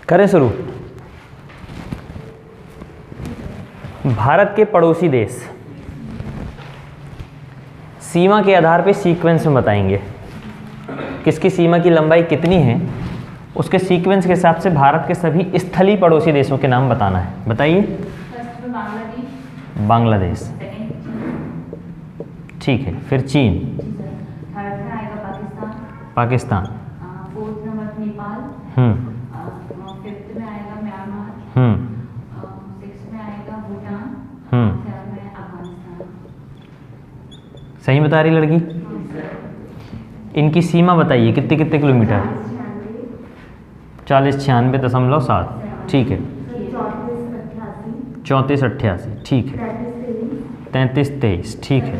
करें शुरू। भारत के पड़ोसी देश सीमा के आधार पे सीक्वेंस में बताएंगे किसकी सीमा की लंबाई कितनी है, उसके सीक्वेंस के हिसाब से भारत के सभी स्थलीय पड़ोसी देशों के नाम बताना है। बताइए। बांग्लादेश, ठीक है। फिर चीन, Pakistan, fourth number Nepal, fifth में आएगा म्यांमार, सिक्स्थ में आएगा भूटान, सेवन में अफगानिस्तान। सही बता रही लड़की। इनकी सीमा बताइए कितने कितने किलोमीटर? 40-96.7, ठीक है। 34-88, ठीक है। 33-23, ठीक है।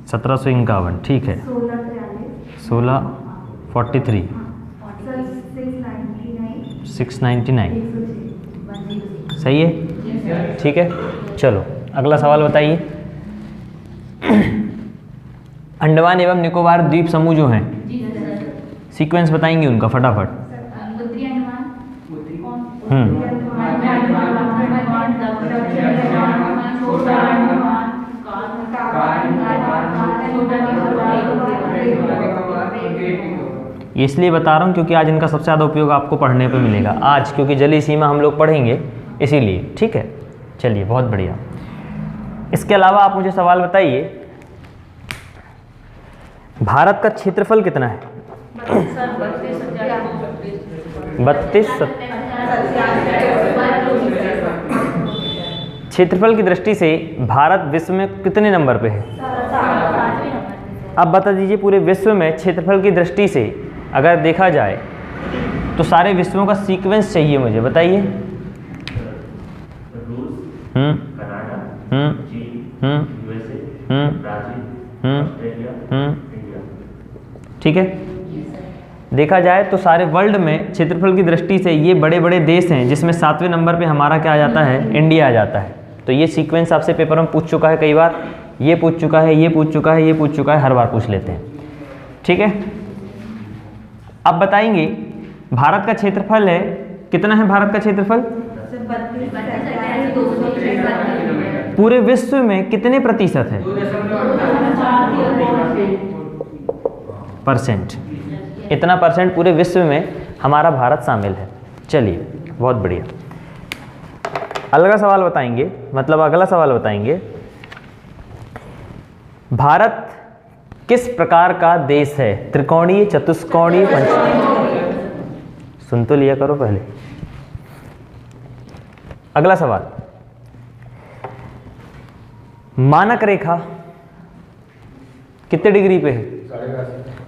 1751, ठीक है। 1643, 699, सही है, ठीक है। चलो अगला सवाल बताइए। अंडमान एवं निकोबार द्वीप समूह जो हैं, सीक्वेंस बताएंगे उनका फटाफट। ये इसलिए बता रहा हूँ क्योंकि आज इनका सबसे ज़्यादा उपयोग आपको पढ़ने पे मिलेगा आज, क्योंकि जलीय सीमा हम लोग पढ़ेंगे इसीलिए, ठीक है। चलिए बहुत बढ़िया। इसके अलावा आप मुझे सवाल बताइए, भारत का क्षेत्रफल कितना है? 32। क्षेत्रफल की दृष्टि से भारत विश्व में कितने नंबर पे है? अब बता दीजिए, पूरे विश्व में क्षेत्रफल की दृष्टि से अगर देखा जाए तो सारे विश्वों का सीक्वेंस चाहिए मुझे, बताइए। कनाडा, चीन, यूएसए, ब्राजील, ऑस्ट्रेलिया, इंडिया, ठीक है। देखा जाए तो सारे वर्ल्ड में क्षेत्रफल की दृष्टि से ये बड़े बड़े देश हैं, जिसमें 7वें नंबर पे हमारा क्या आ जाता है? इंडिया आ जाता है। तो ये सीक्वेंस आपसे पेपर में पूछ चुका है कई बार, ये पूछ चुका है, ये पूछ चुका है, ये पूछ चुका है, हर बार पूछ लेते हैं, ठीक है। अब बताएंगे भारत का क्षेत्रफल है कितना है? भारत का क्षेत्रफल पूरे विश्व में कितने प्रतिशत है? %। इतना % पूरे विश्व में हमारा भारत शामिल है। चलिए बहुत बढ़िया। अगला सवाल बताएंगे, मतलब अगला सवाल बताएंगे, भारत किस प्रकार का देश है? त्रिकोणीय, चतुष्कोणीय, सुन तो लिया करो पहले। अगला सवाल, मानक रेखा कितने डिग्री पे है?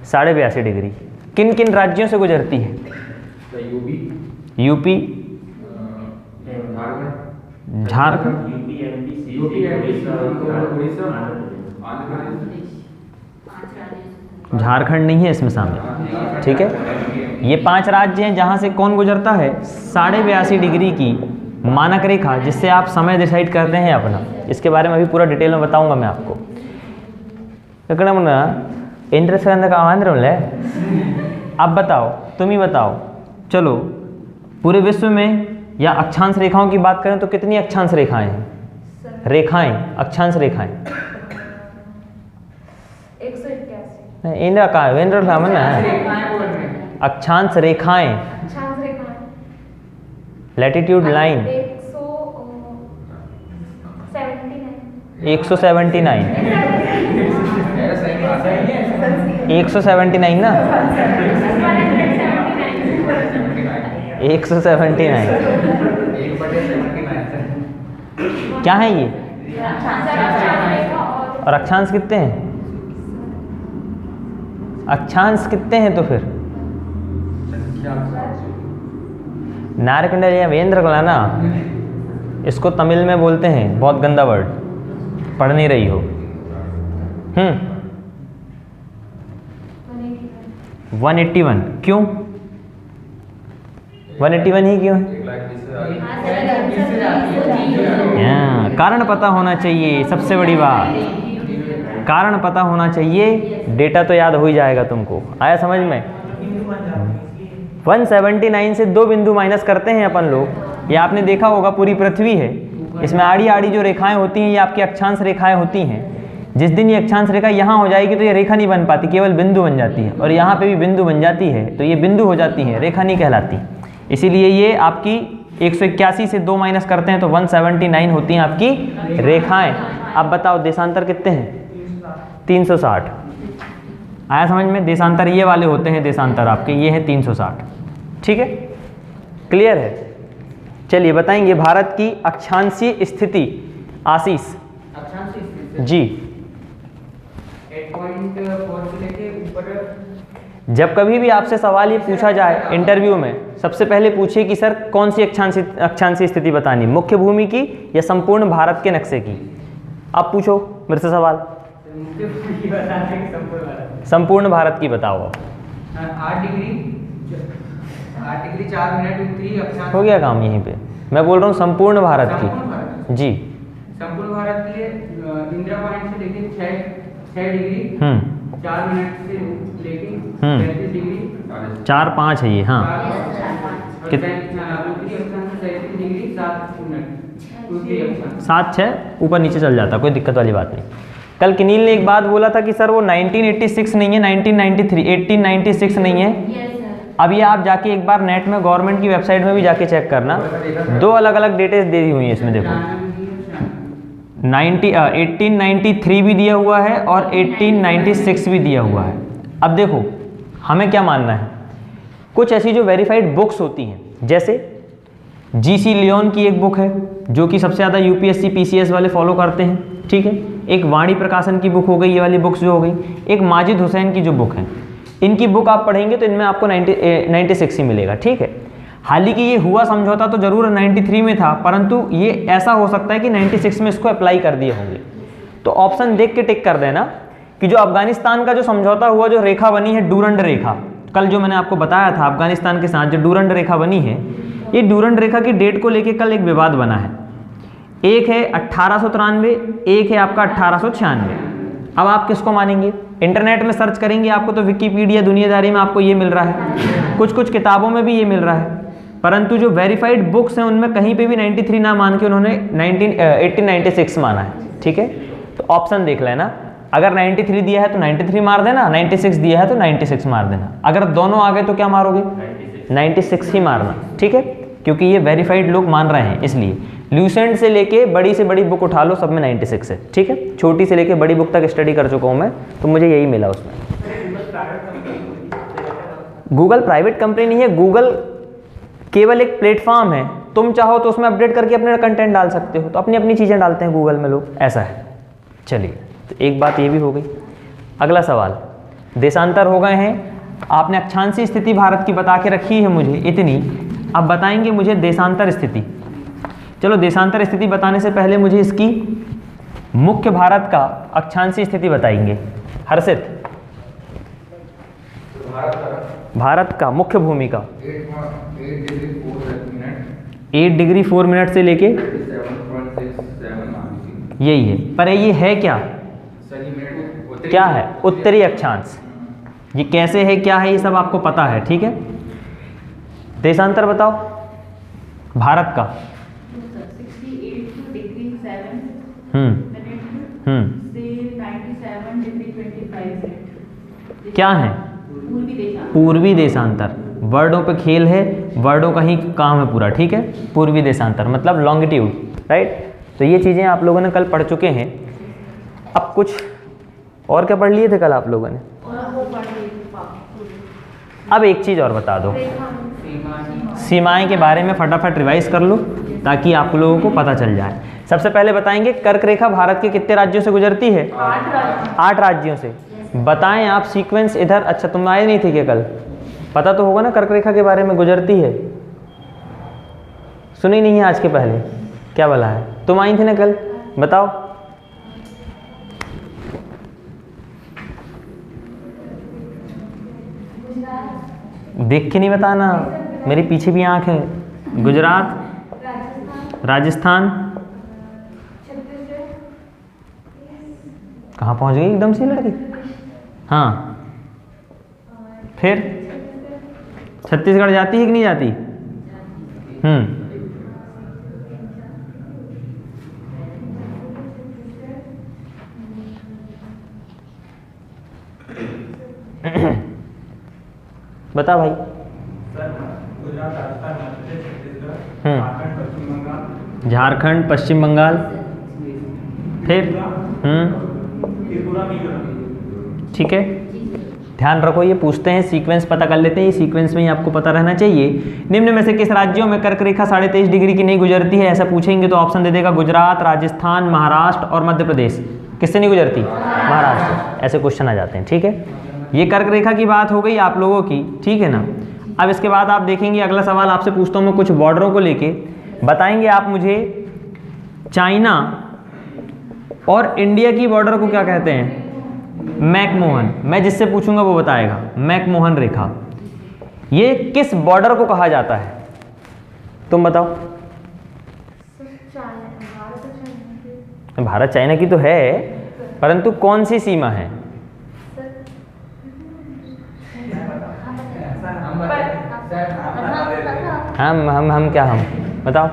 82.5 डिग्री। किन किन राज्यों से गुजरती है? यूपी, झारखंड, झारखंड नहीं है इसमें शामिल, ठीक है। ये 5 राज्य हैं जहां से कौन गुजरता है? 82.5 डिग्री की मानक रेखा, जिससे आप समय डिसाइड करते हैं अपना। इसके बारे में अभी पूरा डिटेल में बताऊंगा मैं आपको। इंटरेस्ट का आंध्र अब बताओ, तुम ही बताओ। चलो पूरे विश्व में या अक्षांश रेखाओं की बात करें तो कितनी अक्षांश रेखाएं हैं? रेखाएं, अक्षांश रेखाएं 181। इंद्रा का वेंद्र सामन अक्षांश रेखाएं, लैटिट्यूड लाइन 179 179 ना 179 क्या है ये? और अक्षांश कितने हैं? अक्षांश कितने हैं तो फिर? नारकंडल या वेंद्र कला ना, इसको तमिल में बोलते हैं, बहुत गंदा वर्ड, पढ़ नहीं रही हो। 181 क्यों? 181 ही क्यों है? कारण पता होना चाहिए, सबसे बड़ी बात कारण पता होना चाहिए। डेटा तो याद हो ही जाएगा तुमको, आया समझ में? 179 से 2 बिंदु माइनस करते हैं अपन लोग। ये आपने देखा होगा पूरी पृथ्वी है, इसमें आड़ी आड़ी जो रेखाएं होती हैं ये आपकी अक्षांश रेखाएं होती हैं। जिस दिन ये अक्षांश रेखा यहाँ हो जाएगी तो ये रेखा नहीं बन पाती, केवल बिंदु बन जाती है, और यहाँ पे भी बिंदु बन जाती है तो ये बिंदु हो जाती है, रेखा नहीं कहलाती। इसीलिए ये आपकी 181 से 2 माइनस करते हैं तो 179 होती हैं आपकी रेखाएं। अब बताओ देशांतर कितने हैं? 360। आया समझ में? देशांतर ये वाले होते हैं, देशांतर आपके ये हैं 360। ठीक है, क्लियर है? चलिए बताएंगे भारत की अक्षांशीय स्थिति। आशीष अक्षांशीय स्थिति जी, 8.4 से लेके ऊपर। जब कभी भी आपसे सवाल ये पूछा जाए इंटरव्यू में, सबसे पहले पूछिए कि सर कौन सी अक्षांशीय स्थिति बतानी, मुख्य भूमि की या संपूर्ण भारत के नक्शे की? आप पूछो मेरे से सवाल। संपूर्ण भारत की बताओ। 8 डिग्री 4 मिनट उत्तरी अक्षांश। हो गया काम यहीं पे। मैं बोल रहा हूँ संपूर्ण भारत संपूर्ण भारत की जी। संपूर्ण भारत के लिए इंदिरा पॉइंट से लेके 6 डिग्री 4 मिनट से लेके 35 डिग्री 4-5 है ये। हाँ उत्तरी अक्षांश से 33 डिग्री 7 मिनट उत्तरी अक्षांश। 7-6 ऊपर नीचे चल जाता, कोई दिक्कत वाली बात नहीं। कल किनील ने एक बात बोला था कि सर वो 1986 नहीं है, 1993, 1896 नहीं है। Yes sir. अब ये आप जाके एक बार नेट में गवर्नमेंट की वेबसाइट में भी जाके चेक करना, 2 अलग अलग डेटें दे दी हुई हैं इसमें। देखो 1893 भी दिया हुआ है और 1896 भी दिया हुआ है। अब देखो हमें क्या मानना है, कुछ ऐसी जो वेरीफाइड बुक्स होती हैं, जैसे GC लियोन की एक बुक है जो कि सबसे ज़्यादा UPSC PCS वाले फॉलो करते हैं। ठीक है, एक वाणी प्रकाशन की बुक हो गई, ये वाली बुक्स जो हो गई, एक माजिद हुसैन की जो बुक है, इनकी बुक आप पढ़ेंगे तो इनमें आपको 96 ही मिलेगा। ठीक है, हालांकि ये हुआ समझौता तो जरूर 93 में था, परंतु ये ऐसा हो सकता है कि 96 में इसको अप्लाई कर दिए होंगे। तो ऑप्शन देख के टिक कर देना कि जो अफगानिस्तान का जो समझौता हुआ, जो रेखा बनी है डूरंड रेखा, कल जो मैंने आपको बताया था अफगानिस्तान के साथ जो डूरंड रेखा बनी है, ये डूरंड रेखा की डेट को लेके कल एक विवाद बना है। एक है 1893, एक है आपका 1896। अब आप किसको मानेंगे? इंटरनेट में सर्च करेंगे आपको तो विकिपीडिया दुनियादारी में आपको ये मिल रहा है, कुछ कुछ किताबों में भी ये मिल रहा है, परंतु जो वेरीफाइड बुक्स हैं उनमें कहीं पे भी 93 ना मान के उन्होंने 1896 माना है। ठीक है, तो ऑप्शन देख लेना, अगर 93 दिया है तो 93 मार देना, 96 दिया है तो 96 मार देना। अगर दोनों आ गए तो क्या मारोगे? 96 ही मारना। ठीक है, क्योंकि ये वेरीफाइड लोग मान रहे हैं, इसलिए ल्यूसेंट से लेके बड़ी से बड़ी बुक उठा लो, सब में 96 है। ठीक है, छोटी से लेके बड़ी बुक तक स्टडी कर चुका हूँ मैं, तो मुझे यही मिला उसमें। गूगल प्राइवेट कंपनी नहीं है, गूगल केवल एक प्लेटफॉर्म है। तुम चाहो तो उसमें अपडेट करके अपने कंटेंट डाल सकते हो, तो अपनी अपनी चीज़ें डालते हैं गूगल में लोग, ऐसा है। चलिए, तो एक बात ये भी हो गई। अगला सवाल, देशांतर हो गए हैं, आपने अक्षांशीय स्थिति भारत की बता के रखी है मुझे इतनी। अब बताएंगे मुझे देशांतर स्थिति। चलो, देशांतर स्थिति बताने से पहले मुझे इसकी मुख्य भारत का अक्षांशीय स्थिति बताएंगे। हर्षित, भारत का मुख्य भूमि का 8 डिग्री 4 मिनट से लेके 7.67 यही है। पर ये है क्या? क्या है? उत्तरी अक्षांश। ये कैसे है, क्या है, ये सब आपको पता है। ठीक है, देशांतर बताओ भारत का। 68 डिग्री 7 मिनट से 97 डिग्री 25 मिनट। क्या है? पूर्वी देशांतर। पूर्वी देशांतर। वर्डों पे खेल है, वर्डों का ही काम है पूरा। ठीक है, पूर्वी देशांतर मतलब लॉन्गिट्यूड, राइट। तो ये चीज़ें आप लोगों ने कल पढ़ चुके हैं। अब कुछ और क्या पढ़ लिए थे कल आप लोगों ने? और वो पढ़ रही थी अब एक चीज़ और बता दो, सीमाएं के बारे में फटाफट रिवाइज कर लो ताकि आप लोगों को पता चल जाए। सबसे पहले बताएंगे कर्क रेखा भारत के कितने राज्यों से गुजरती है? 8 राज्यों से। बताएं आप सीक्वेंस इधर। अच्छा, तुम आए नहीं थे क्या कल? पता तो होगा ना कर्क रेखा के बारे में, गुजरती है। सुनी नहीं है आज के पहले? क्या बोला है? तुम आई थी ना कल, बताओ। देख के नहीं बताना, मेरे पीछे भी आंख है। गुजरात, राजस्थान, कहाँ पहुंच गई एकदम से लड़की? हाँ, फिर छत्तीसगढ़ जाती है कि नहीं जाती? बता भाई। गुजरात, राजस्थान, मध्य प्रदेश, छत्तीसगढ़, झारखंड, पश्चिम बंगाल, झारखंड, पश्चिम बंगाल, फिर त्रिपुरा, मिजोरम। ठीक है, ध्यान रखो, ये पूछते हैं, सीक्वेंस पता कर लेते हैं, ये सीक्वेंस में ही आपको पता रहना चाहिए। निम्न में से किस राज्यों में कर्क रेखा 23.5 डिग्री की नहीं गुजरती है? ऐसा पूछेंगे तो ऑप्शन दे देगा गुजरात, राजस्थान, महाराष्ट्र और मध्य प्रदेश। किससे नहीं गुजरती? महाराष्ट्र। ऐसे क्वेश्चन आ जाते हैं। ठीक है, ये कर्क रेखा की बात हो गई आप लोगों की, ठीक है ना। अब इसके बाद आप देखेंगे अगला सवाल आपसे पूछता हूँ मैं कुछ बॉर्डरों को लेके, बताएंगे आप मुझे चाइना और इंडिया की बॉर्डर को क्या कहते हैं? मैकमोहन। मैं जिससे पूछूंगा वो बताएगा। मैकमोहन रेखा, ये किस बॉर्डर को कहा जाता है? तुम बताओ। भारत चाइना की तो है, परंतु कौन सी सीमा है? हम क्या, हम बताओ।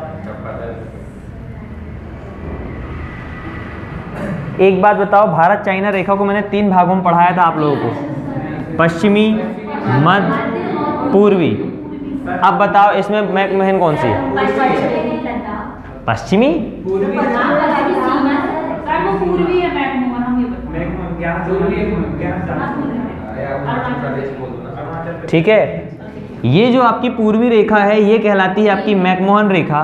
एक बात बताओ, भारत चाइना रेखा को मैंने 3 भागों में पढ़ाया था आप लोगों को, पश्चिमी, मध्य, पूर्वी। अब बताओ इसमें मैकमोहन कौन सी है? पश्चिमी, पूर्वी है मैकमोहन, हम ये बता। ठीक है, ये जो आपकी पूर्वी रेखा है ये कहलाती है आपकी मैकमोहन रेखा,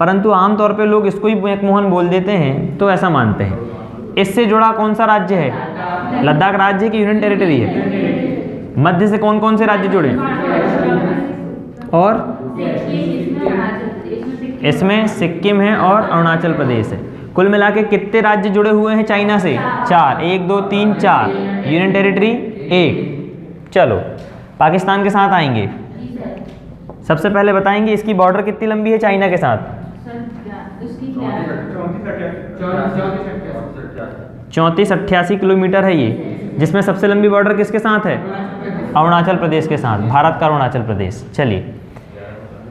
परंतु आमतौर पे लोग इसको ही मैकमोहन बोल देते हैं, तो ऐसा मानते हैं। इससे जुड़ा कौन सा राज्य है? लद्दाख राज्य की यूनियन टेरिटरी है। मध्य से कौन कौन से राज्य जुड़े? और इसमें सिक्किम है और अरुणाचल प्रदेश है। कुल मिला के कितने राज्य जुड़े हुए हैं चाइना से? 4। 1 2 3 4, यूनियन टेरिटरी 1। चलो पाकिस्तान के साथ आएंगे। सबसे पहले बताएंगे इसकी बॉर्डर कितनी लंबी है चाइना के साथ? 34-88 किलोमीटर है ये, जिसमें सबसे लंबी बॉर्डर किसके साथ है? अरुणाचल प्रदेश के साथ, भारत का अरुणाचल प्रदेश। चलिए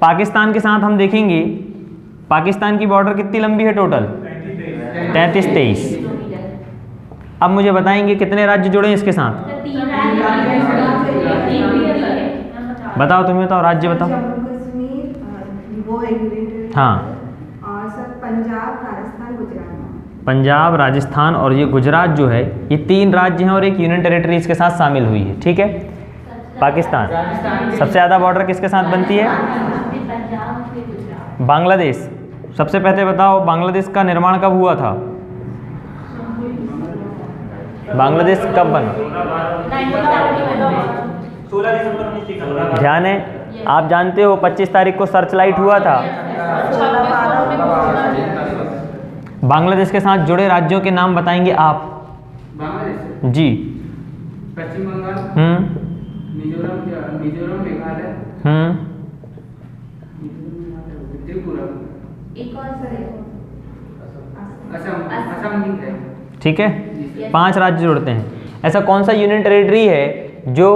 पाकिस्तान के साथ हम देखेंगे, पाकिस्तान की बॉर्डर कितनी लंबी है टोटल? 33-23। अब मुझे बताएंगे कितने राज्य जुड़े हैं इसके साथ? बताओ, तुम्हें बताओ, राज्य बताओ। जम्मू कश्मीर, वो एक हाँ, और सर पंजाब, राजस्थान, गुजरात। पंजाब, राजस्थान और ये गुजरात जो है, ये 3 राज्य हैं और एक यूनियन टेरिटरी इसके साथ शामिल हुई है। ठीक है, पाकिस्तान सबसे ज़्यादा बॉर्डर किसके साथ बनती है? बांग्लादेश। सबसे पहले बताओ बांग्लादेश का निर्माण कब हुआ था? बांग्लादेश कब बना? 16 दिसंबर 1991। ध्यान है, आप जानते हो 25 तारीख को सर्चलाइट हुआ था। बांग्लादेश के साथ जुड़े राज्यों के नाम बताएंगे आप? बांग्लादेश जी। पश्चिम बंगाल, मिजोरम, मेघालय, त्रिपुरा, असम है। ठीक है, 5 राज्य जुड़ते हैं। ऐसा कौन सा यूनियन टेरिटरी है जो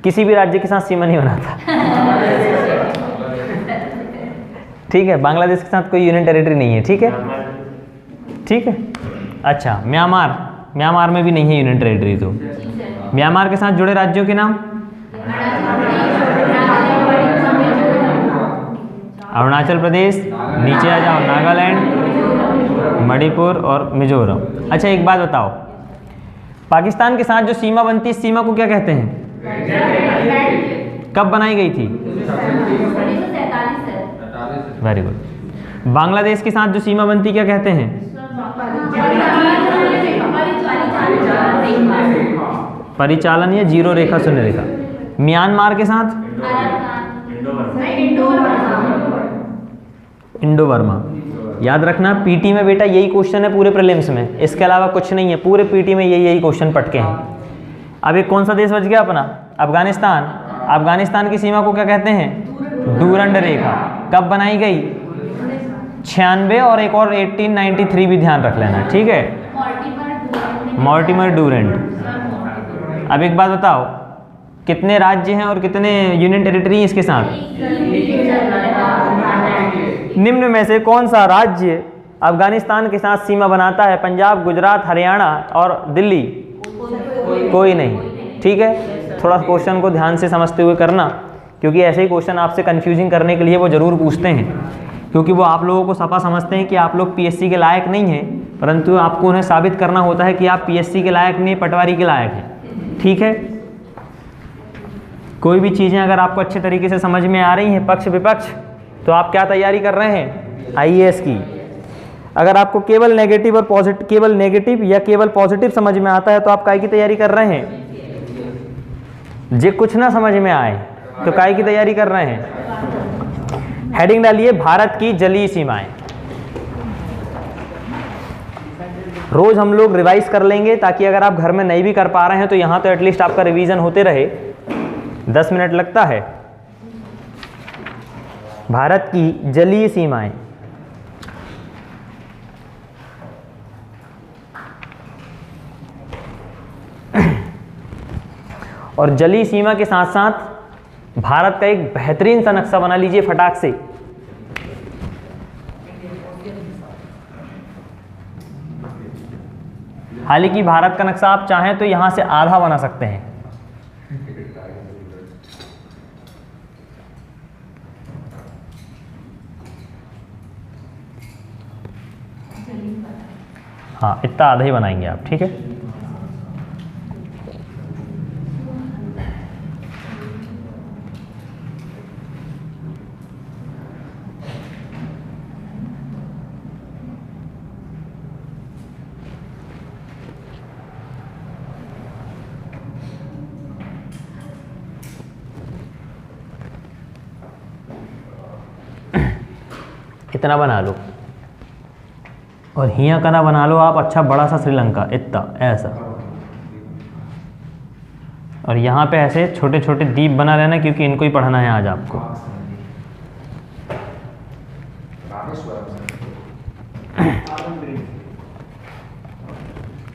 किसी भी राज्य के साथ सीमा नहीं बनाता? ठीक है, बांग्लादेश के साथ कोई यूनियन टेरिटरी नहीं है। ठीक है, ठीक है। अच्छा, म्यांमार में भी नहीं है यूनियन टेरिटरी। तो म्यांमार के साथ जुड़े राज्यों के नाम? अरुणाचल प्रदेश, नीचे आ जाओ, नागालैंड, मणिपुर और मिजोरम। अच्छा एक बात बताओ, पाकिस्तान के साथ जो सीमा बनती है, सीमा को क्या कहते हैं? कब बनाई गई थी? Very good. बांग्लादेश के साथ जो सीमा बनती क्या कहते हैं? परिचालन या जीरो रेखा, शून्य रेखा। म्यांमार के साथ? Indo Burma. याद रखना पीटी में बेटा यही क्वेश्चन है पूरे प्रीलिम्स में, इसके अलावा कुछ नहीं है। पूरे पीटी में यही क्वेश्चन पटके हैं। अब एक कौन सा देश बच गया अपना? अफगानिस्तान। अफगानिस्तान की सीमा को क्या कहते हैं? डूरंड रेखा। कब बनाई गई? 96 और एक और 1893 भी ध्यान रख लेना, ठीक है। Mortimer Durand. अब एक बात बताओ, कितने राज्य हैं और कितने यूनियन टेरिटरी हैं इसके साथ? निम्न में से कौन सा राज्य अफगानिस्तान के साथ सीमा बनाता है? पंजाब, गुजरात, हरियाणा और दिल्ली? कोई नहीं। ठीक है, थोड़ा क्वेश्चन को ध्यान से समझते हुए करना, क्योंकि ऐसे ही क्वेश्चन आपसे कंफ्यूजिंग करने के लिए वो ज़रूर पूछते हैं, क्योंकि वो आप लोगों को सपा समझते हैं कि आप लोग पीएससी के लायक नहीं हैं, परंतु आपको उन्हें साबित करना होता है कि आप पीएससी के लायक नहीं, पटवारी के लायक हैं। ठीक है, कोई भी चीज़ें अगर आपको अच्छे तरीके से समझ में आ रही हैं, पक्ष विपक्ष, तो आप क्या तैयारी कर रहे हैं? आईएएस की। अगर आपको केवल नेगेटिव और पॉजिटिव, केवल नेगेटिव या केवल पॉजिटिव समझ में आता है तो आप काय की तैयारी कर रहे हैं? जे कुछ ना समझ में आए तो काय की तैयारी कर रहे हैं? हेडिंग डालिए भारत की जलीय सीमाएं। रोज हम लोग रिवाइज कर लेंगे, ताकि अगर आप घर में नहीं भी कर पा रहे हैं तो यहाँ तो एटलीस्ट आपका रिवीजन होते रहे। 10 मिनट लगता है। भारत की जलीय सीमाएं। और जलीय सीमा के साथ साथ भारत का एक बेहतरीन सा नक्शा बना लीजिए फटाक से। हालांकि भारत का नक्शा आप चाहें तो यहां से आधा बना सकते हैं। हाँ, इतना आधा ही बनाएंगे आप। ठीक है, इतना बना लो और हिया का ना बना लो आप अच्छा बड़ा सा श्रीलंका, इतना ऐसा, और यहाँ पे ऐसे छोटे छोटे द्वीप बना लेना, क्योंकि इनको ही पढ़ना है आज आपको।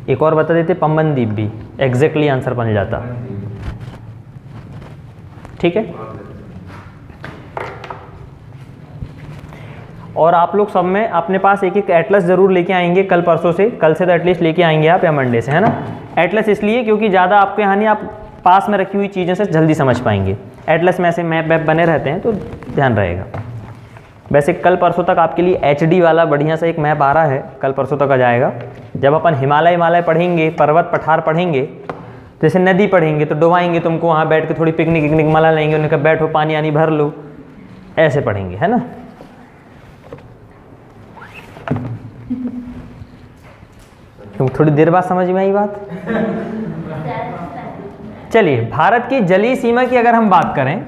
एक और बता देते, पम्बन द्वीप भी एग्जैक्टली आंसर बन जाता। ठीक है, और आप लोग सब में अपने पास एक एक एटलस ज़रूर लेके आएंगे कल परसों से। कल से तो एटलीस्ट लेके आएंगे आप, या मंडे से, है ना। एटलस इसलिए क्योंकि ज़्यादा आपके यहाँ नहीं, आप पास में रखी हुई चीज़ों से जल्दी समझ पाएंगे। एटलस में ऐसे मैप वैप बने रहते हैं तो ध्यान रहेगा। वैसे कल परसों तक आपके लिए HD वाला बढ़िया सा एक मैप आ रहा है, कल परसों तक आ जाएगा। जब अपन हिमालय पढ़ेंगे, पर्वत पठार पढ़ेंगे, जैसे नदी पढ़ेंगे तो डुबाएंगे तुमको, वहाँ बैठ के थोड़ी पिकनिक विकनिक मना लेंगे, उन्हें कहा बैठो पानी आनी भर लो, ऐसे पढ़ेंगे, है ना। थोड़ी देर बाद समझ में आई बात। चलिए, भारत की जलीय सीमा की अगर हम बात करें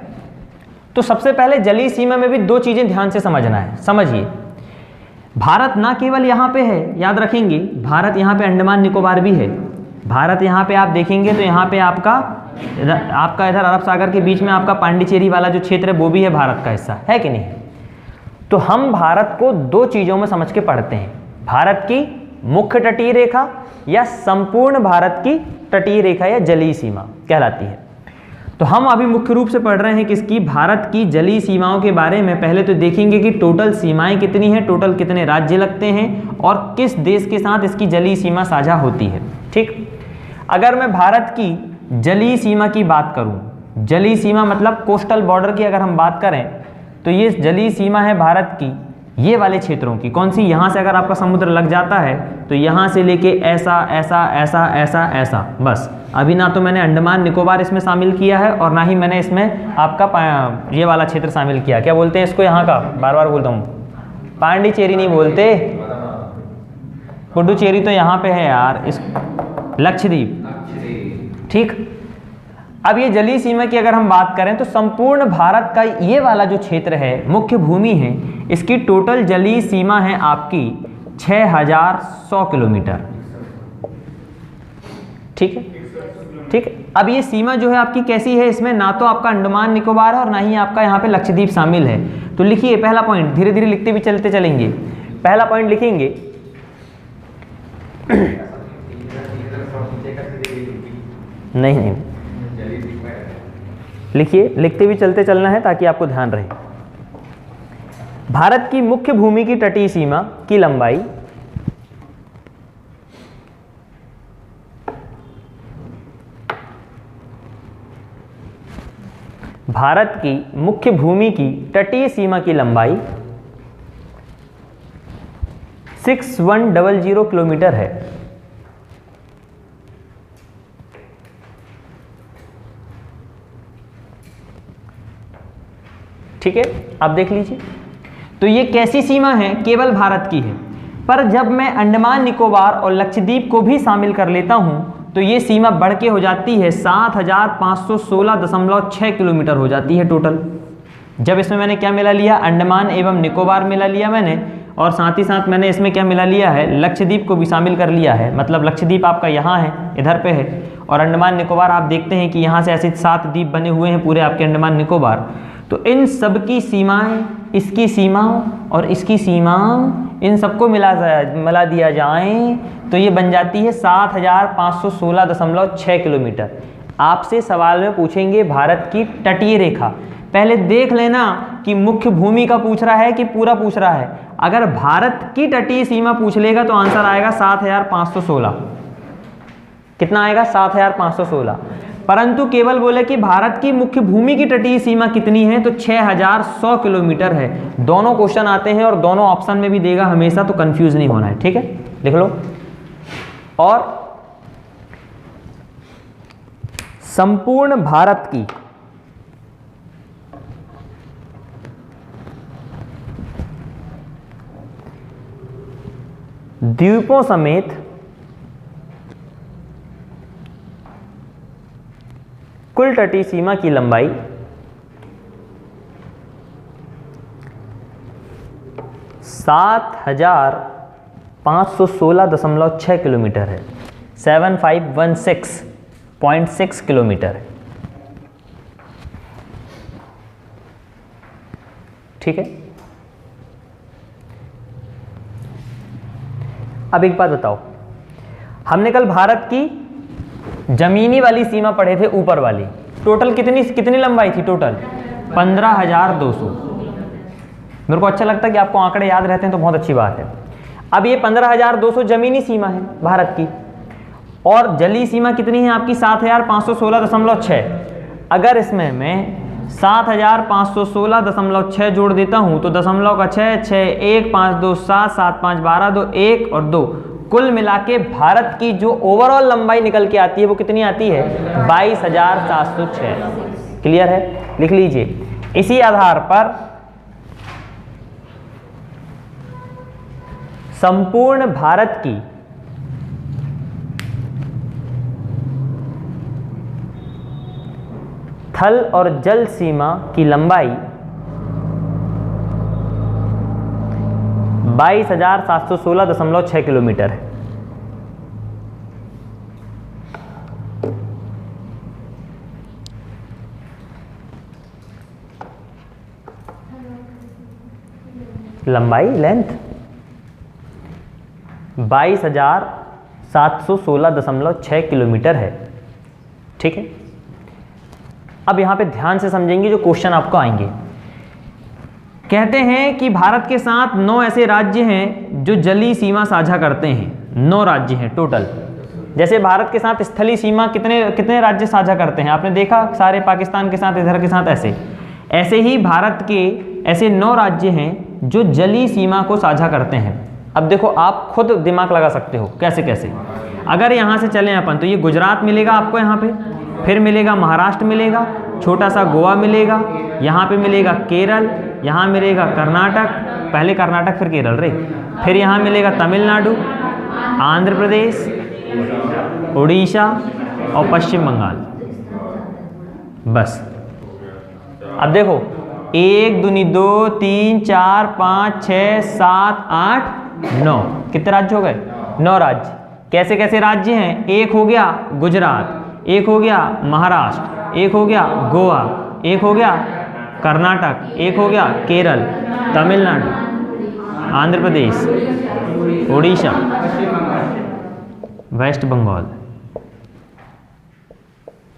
तो सबसे पहले जलीय सीमा में भी दो चीजें ध्यान से समझना है। समझिए, भारत ना केवल यहाँ पे है, याद रखेंगे, भारत यहाँ पे अंडमान निकोबार भी है। भारत यहाँ पे आप देखेंगे तो यहाँ पे आपका इधर अरब सागर के बीच में आपका पांडिचेरी वाला जो क्षेत्र है वो भी है भारत का हिस्सा, है कि नहीं। तो हम भारत को दो चीज़ों में समझ के पढ़ते हैं, भारत की मुख्य तटीय रेखा या संपूर्ण भारत की तटीय रेखा या जलीय सीमा कहलाती है। तो हम अभी मुख्य रूप से पढ़ रहे हैं किसकी, भारत की जलीय सीमाओं के बारे में। पहले तो देखेंगे कि टोटल सीमाएं कितनी हैं, टोटल कितने राज्य लगते हैं और किस देश के साथ इसकी जलीय सीमा साझा होती है। ठीक, अगर मैं भारत की जलीय सीमा की बात करूं, जलीय सीमा मतलब कोस्टल बॉर्डर की अगर हम बात करें, तो ये जलीय सीमा है भारत की ये वाले क्षेत्रों की। कौन सी, यहाँ से अगर आपका समुद्र लग जाता है तो यहाँ से लेके ऐसा ऐसा ऐसा ऐसा ऐसा, बस। अभी ना तो मैंने अंडमान निकोबार इसमें शामिल किया है और ना ही मैंने इसमें आपका ये वाला क्षेत्र शामिल किया। क्या बोलते हैं इसको यहाँ का, बार बार बोलता हूँ, पांडिचेरी नहीं बोलते, पुडुचेरी तो यहाँ पे है यार, इस लक्षद्वीप। ठीक, अब ये जलीय सीमा की अगर हम बात करें तो संपूर्ण भारत का ये वाला जो क्षेत्र है, मुख्य भूमि है, इसकी टोटल जलीय सीमा है आपकी 6100 किलोमीटर। ठीक है, ठीक। अब ये सीमा जो है आपकी कैसी है, इसमें ना तो आपका अंडमान निकोबार है और ना ही आपका यहाँ पे लक्षद्वीप शामिल है। तो लिखिए पहला पॉइंट, धीरे धीरे लिखते भी चलते चलेंगे। पहला पॉइंट लिखेंगे नहीं, लिखिए, लिखते भी चलते चलना है ताकि आपको ध्यान रहे। भारत की मुख्य भूमि की तटीय सीमा की लंबाई भारत की मुख्य भूमि की तटीय सीमा की लंबाई 6100 किलोमीटर है। ठीक है, आप देख लीजिए। तो ये कैसी सीमा है? केवल भारत की है, पर जब मैं अंडमान निकोबार और लक्षद्वीप को भी शामिल कर लेता हूं तो ये सीमा बढ़ के हो जाती है 7516.6 किलोमीटर हो जाती है टोटल। जब इसमें मैंने क्या मिला लिया? अंडमान एवं निकोबार मिला लिया मैंने, और साथ ही साथ मैंने इसमें क्या मिला लिया है? लक्षद्वीप को भी शामिल कर लिया है। मतलब लक्षद्वीप आपका यहाँ है, इधर पे है, और अंडमान निकोबार आप देखते हैं कि यहाँ से ऐसे 7 द्वीप बने हुए हैं पूरे आपके अंडमान निकोबार। तो इन सब की सीमाएं, इसकी सीमाओं और इसकी सीमाओं, इन सबको मिला दिया जाए तो ये बन जाती है 7516.6 किलोमीटर। आपसे सवाल में पूछेंगे भारत की तटीय रेखा, पहले देख लेना कि मुख्य भूमि का पूछ रहा है कि पूरा पूछ रहा है। अगर भारत की तटीय सीमा पूछ लेगा तो आंसर आएगा 7516। कितना आएगा? 7516। परंतु केवल बोले कि भारत की मुख्य भूमि की तटीय सीमा कितनी है तो 6100 किलोमीटर है। दोनों क्वेश्चन आते हैं और दोनों ऑप्शन में भी देगा हमेशा, तो कंफ्यूज नहीं होना है। ठीक है, लिख लो। और संपूर्ण भारत की द्वीपों समेत कुल तटीय सीमा की लंबाई 7516.6 किलोमीटर है। 7516.6 किलोमीटर है। ठीक है, अब एक बात बताओ, हमने कल भारत की जमीनी वाली सीमा पढ़े थे, ऊपर वाली, टोटल कितनी लंबाई थी? टोटल 15,200। मेरे को अच्छा लगता है कि आपको आंकड़े याद रहते हैं तो बहुत अच्छी बात है। अब ये 15,200 जमीनी सीमा है भारत की, और जलीय सीमा कितनी है आपकी? 7516.6। अगर इसमें मैं 7516.6 जोड़ देता हूं तो दशमलव का 6, 6, 1, 5, 2, 7, 7, 5, 12, 2, 1 और 2, कुल मिला के भारत की जो ओवरऑल लंबाई निकल के आती है वो कितनी आती है? 22,706। क्लियर है? लिख लीजिए। इसी आधार पर संपूर्ण भारत की थल और जल सीमा की लंबाई 22,716.6 किलोमीटर है। लंबाई, लेंथ 22,716.6 किलोमीटर है। ठीक है, अब यहां पे ध्यान से समझेंगे जो क्वेश्चन आपको आएंगे। कहते हैं कि भारत के साथ 9 ऐसे राज्य हैं जो जलीय सीमा साझा करते हैं। 9 राज्य हैं टोटल। जैसे भारत के साथ स्थलीय सीमा कितने राज्य साझा करते हैं? आपने देखा, सारे पाकिस्तान के साथ, इधर के साथ, ऐसे ही भारत के ऐसे 9 राज्य हैं जो जलीय सीमा को साझा करते हैं। अब देखो, आप खुद दिमाग लगा सकते हो कैसे कैसे। अगर यहाँ से चलें अपन तो ये गुजरात मिलेगा आपको, यहाँ पे फिर मिलेगा महाराष्ट्र मिलेगा, छोटा सा गोवा मिलेगा, यहाँ पे मिलेगा केरल, यहाँ मिलेगा कर्नाटक, पहले कर्नाटक फिर केरल रे, फिर यहाँ मिलेगा तमिलनाडु, आंध्र प्रदेश, उड़ीसा और पश्चिम बंगाल। बस अब देखो, 1, 2, 2, 3, 4, 5, 6, 7, 8, 9, कितने राज्य हो गए? 9 राज्य। कैसे कैसे राज्य हैं? एक हो गया गुजरात, एक हो गया महाराष्ट्र, एक हो गया गोवा, एक हो गया कर्नाटक, एक हो गया केरल, तमिलनाडु, आंध्र प्रदेश, उड़ीसा, वेस्ट बंगाल।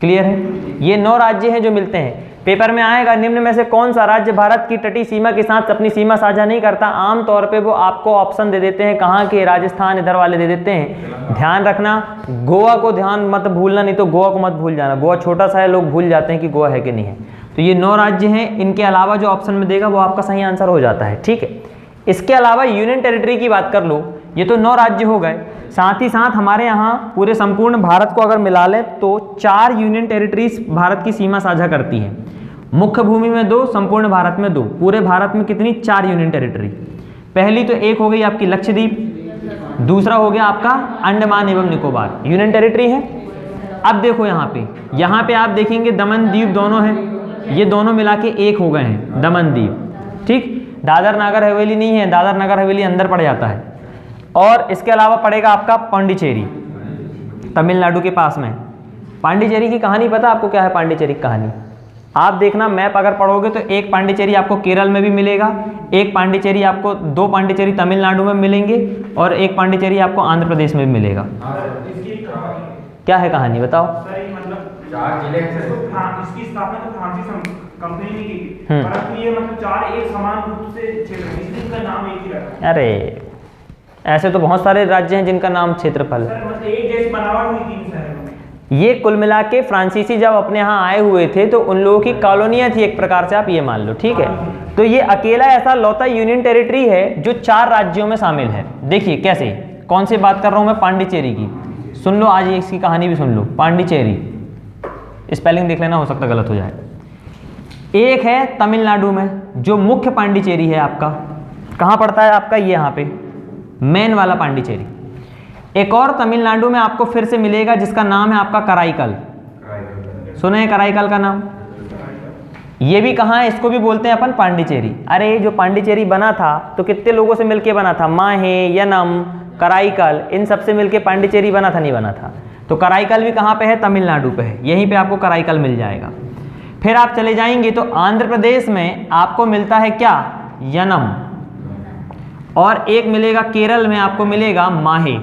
क्लियर है? ये 9 राज्य हैं जो मिलते हैं। पेपर में आएगा, निम्न में से कौन सा राज्य भारत की तटीय सीमा के साथ अपनी सीमा साझा नहीं करता। आमतौर पे वो आपको ऑप्शन दे देते हैं कहाँ के, राजस्थान इधर वाले दे देते हैं। ध्यान रखना, गोवा को ध्यान मत भूलना, नहीं तो गोवा को मत भूल जाना। गोवा छोटा सा है, लोग भूल जाते हैं कि गोवा है कि नहीं है। तो ये 9 राज्य हैं, इनके अलावा जो ऑप्शन में देगा वो आपका सही आंसर हो जाता है। ठीक है, इसके अलावा यूनियन टेरिटरी की बात कर लो, ये तो 9 राज्य हो गए। साथ ही साथ हमारे यहाँ पूरे संपूर्ण भारत को अगर मिला लें तो 4 यूनियन टेरिटरीज भारत की सीमा साझा करती हैं। मुख्य भूमि में 2, संपूर्ण भारत में 2। पूरे भारत में कितनी? 4 यूनियन टेरिटरी। पहली तो एक हो गई आपकी लक्षद्वीप, दूसरा हो गया आपका अंडमान एवं निकोबार, यूनियन टेरिटरी है। अब देखो यहाँ पे आप देखेंगे दमन द्वीप दोनों हैं, ये दोनों मिला के एक हो गए हैं, दमन द्वीप। ठीक, दादर नागर हवेली नहीं है, दादर नागर हवेली अंदर पड़ जाता है। और इसके अलावा पड़ेगा आपका पांडिचेरी, तमिलनाडु के पास में। पांडिचेरी की कहानी पता आपको क्या है? पांडिचेरी की कहानी आप देखना, मैप अगर पढ़ोगे तो एक पांडिचेरी आपको केरल में भी मिलेगा, एक पांडिचेरी आपको, 2 पांडिचेरी तमिलनाडु में मिलेंगे और एक पांडिचेरी आपको आंध्र प्रदेश में भी मिलेगा। क्या है कहानी बताओ? मतलब 4 जिले हैं सर। इसकी स्थापना तो फ्रांसीसी कंपनी ने की थी, परंतु ये मतलब 4 एक समान रूप से क्षेत्र है, इसलिए इनका नाम एक ही रखा है। अरे ऐसे तो बहुत सारे राज्य हैं जिनका नाम क्षेत्रफल है। मतलब एक जैसी बनावट हुई थी इन शहरों में। ये कुल मिला के फ्रांसीसी जब अपने यहाँ आए हुए थे तो उन लोगों की कॉलोनियाँ थी एक प्रकार से, आप ये मान लो। ठीक है, तो ये अकेला ऐसा लौता यूनियन टेरिटरी है जो 4 राज्यों में शामिल है। देखिए कैसे, कौन सी बात कर रहा हूँ मैं? पांडिचेरी की। सुन लो, आज इसकी कहानी भी सुन लो। पांडिचेरी, स्पेलिंग देख लेना, हो सकता गलत हो जाए। एक है तमिलनाडु में जो मुख्य पांडिचेरी है आपका, कहाँ पड़ता है आपका? ये यहाँ पे मेन वाला पांडिचेरी। एक और तमिलनाडु में आपको फिर से मिलेगा जिसका नाम है आपका कराईकल। सुने हैं कराईकल का नाम? ये भी कहाँ है? इसको भी बोलते हैं अपन पांडिचेरी। अरे जो पांडिचेरी बना था तो कितने लोगों से मिलके बना था? माहे, यनम, कराईकल, इन सब से मिलके पांडिचेरी बना था, नहीं बना था? तो कराईकल भी कहाँ पे है? तमिलनाडु पे है। यहीं पे आपको कराईकल मिल जाएगा। फिर आप चले जाएंगे तो आंध्र प्रदेश में आपको मिलता है क्या? यनम। और एक मिलेगा केरल में, आपको मिलेगा माहे।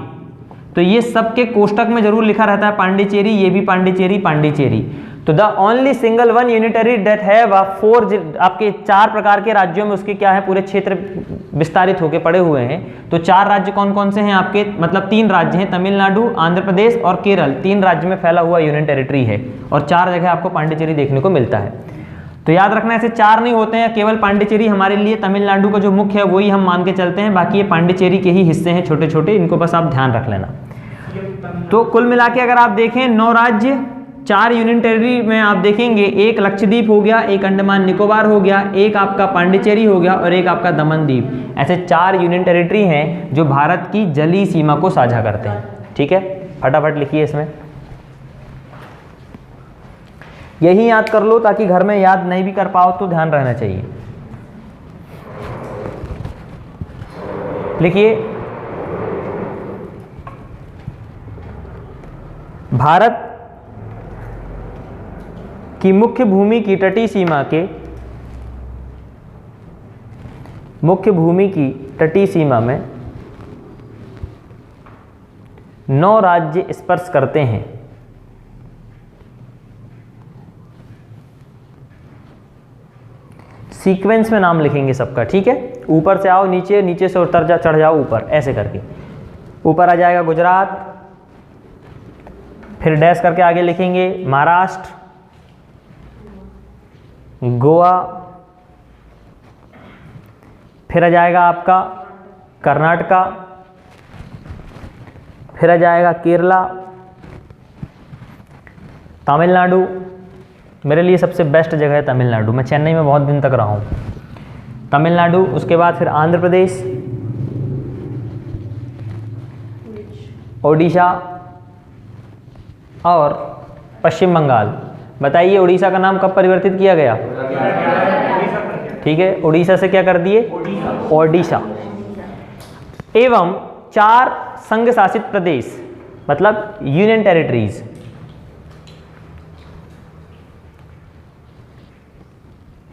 तो ये सबके कोष्टक में जरूर लिखा रहता है पांडिचेरी, ये भी पांडिचेरी, पांडिचेरी। तो the only single one unitary date है वह 4 आपके 4 प्रकार के राज्यों में उसके क्या है, पूरे क्षेत्र विस्तारित होकर पड़े हुए हैं। तो 4 राज्य कौन कौन से हैं आपके? मतलब 3 राज्य हैं, तमिलनाडु, आंध्र प्रदेश और केरल। 3 राज्य में फैला हुआ यूनियन टेरिटरी है और 4 जगह आपको पांडिचेरी देखने को मिलता है। तो याद रखना, ऐसे 4 नहीं होते हैं, केवल पांडिचेरी हमारे लिए तमिलनाडु का जो मुख्य है वही हम मान के चलते हैं, बाकी ये पांडिचेरी के ही हिस्से हैं छोटे छोटे, इनको बस आप ध्यान रख लेना। तो कुल मिला के अगर आप देखें 9 राज्य, 4 यूनियन टेरिटरी में आप देखेंगे, एक लक्षद्वीप हो गया, एक अंडमान निकोबार हो गया, एक आपका पांडिचेरी हो गया और एक आपका दमन द्वीप। ऐसे 4 यूनियन टेरिटरी हैं जो भारत की जलीय सीमा को साझा करते हैं। ठीक है, फटाफट लिखिए इसमें, यही याद कर लो ताकि घर में याद नहीं भी कर पाओ तो ध्यान रहना चाहिए। लिखिए, भारत की मुख्य भूमि की तटीय सीमा के मुख्य भूमि की तटीय सीमा में 9 राज्य स्पर्श करते हैं। सीक्वेंस में नाम लिखेंगे सबका। ठीक है, ऊपर से आओ नीचे, नीचे से उतर जा, चढ़ जाओ ऊपर, ऐसे करके। ऊपर आ जाएगा गुजरात, फिर डैश करके आगे लिखेंगे महाराष्ट्र, गोवा, फिर आ जाएगा आपका कर्नाटका, फिर आ जाएगा केरला, तमिलनाडु। मेरे लिए सबसे बेस्ट जगह है तमिलनाडु, मैं चेन्नई में बहुत दिन तक रहा हूँ। तमिलनाडु, उसके बाद फिर आंध्र प्रदेश, ओडिशा और पश्चिम बंगाल। बताइए उड़ीसा का नाम कब परिवर्तित किया गया? ठीक है, उड़ीसा से क्या कर दिए? ओडिशा। एवं 4 संघ शासित प्रदेश, मतलब यूनियन टेरिटरीज।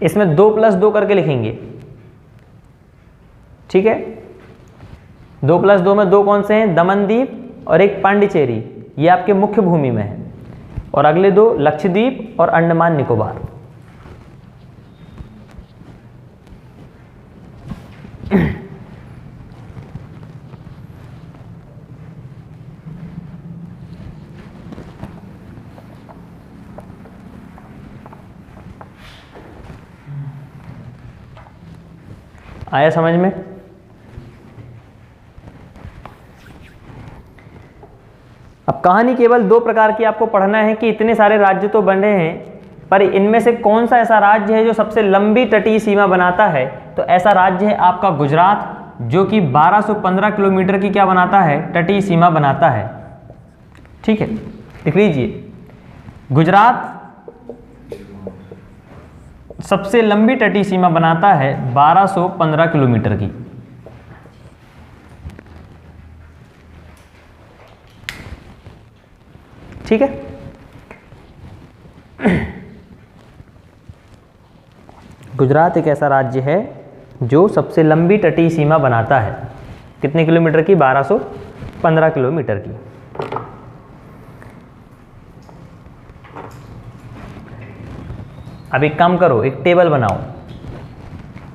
इसमें 2+2 करके लिखेंगे। ठीक है, 2+2 में 2 कौन से हैं? दमन द्वीप और एक पांडिचेरी, ये आपके मुख्य भूमि में है। और अगले 2 लक्षद्वीप और अंडमान निकोबार। आया समझ में? अब कहानी केवल दो प्रकार की आपको पढ़ना है कि इतने सारे राज्य तो बने हैं, पर इनमें से कौन सा ऐसा राज्य है जो सबसे लंबी तटीय सीमा बनाता है। तो ऐसा राज्य है आपका गुजरात, जो कि 1215 किलोमीटर की क्या बनाता है, तटीय सीमा बनाता है। ठीक है, लिख लीजिए, गुजरात सबसे लंबी तटीय सीमा बनाता है 1215 किलोमीटर की। ठीक है, गुजरात एक ऐसा राज्य है जो सबसे लंबी तटीय सीमा बनाता है। कितने किलोमीटर की? 1215 किलोमीटर की। अब एक काम करो, एक टेबल बनाओ,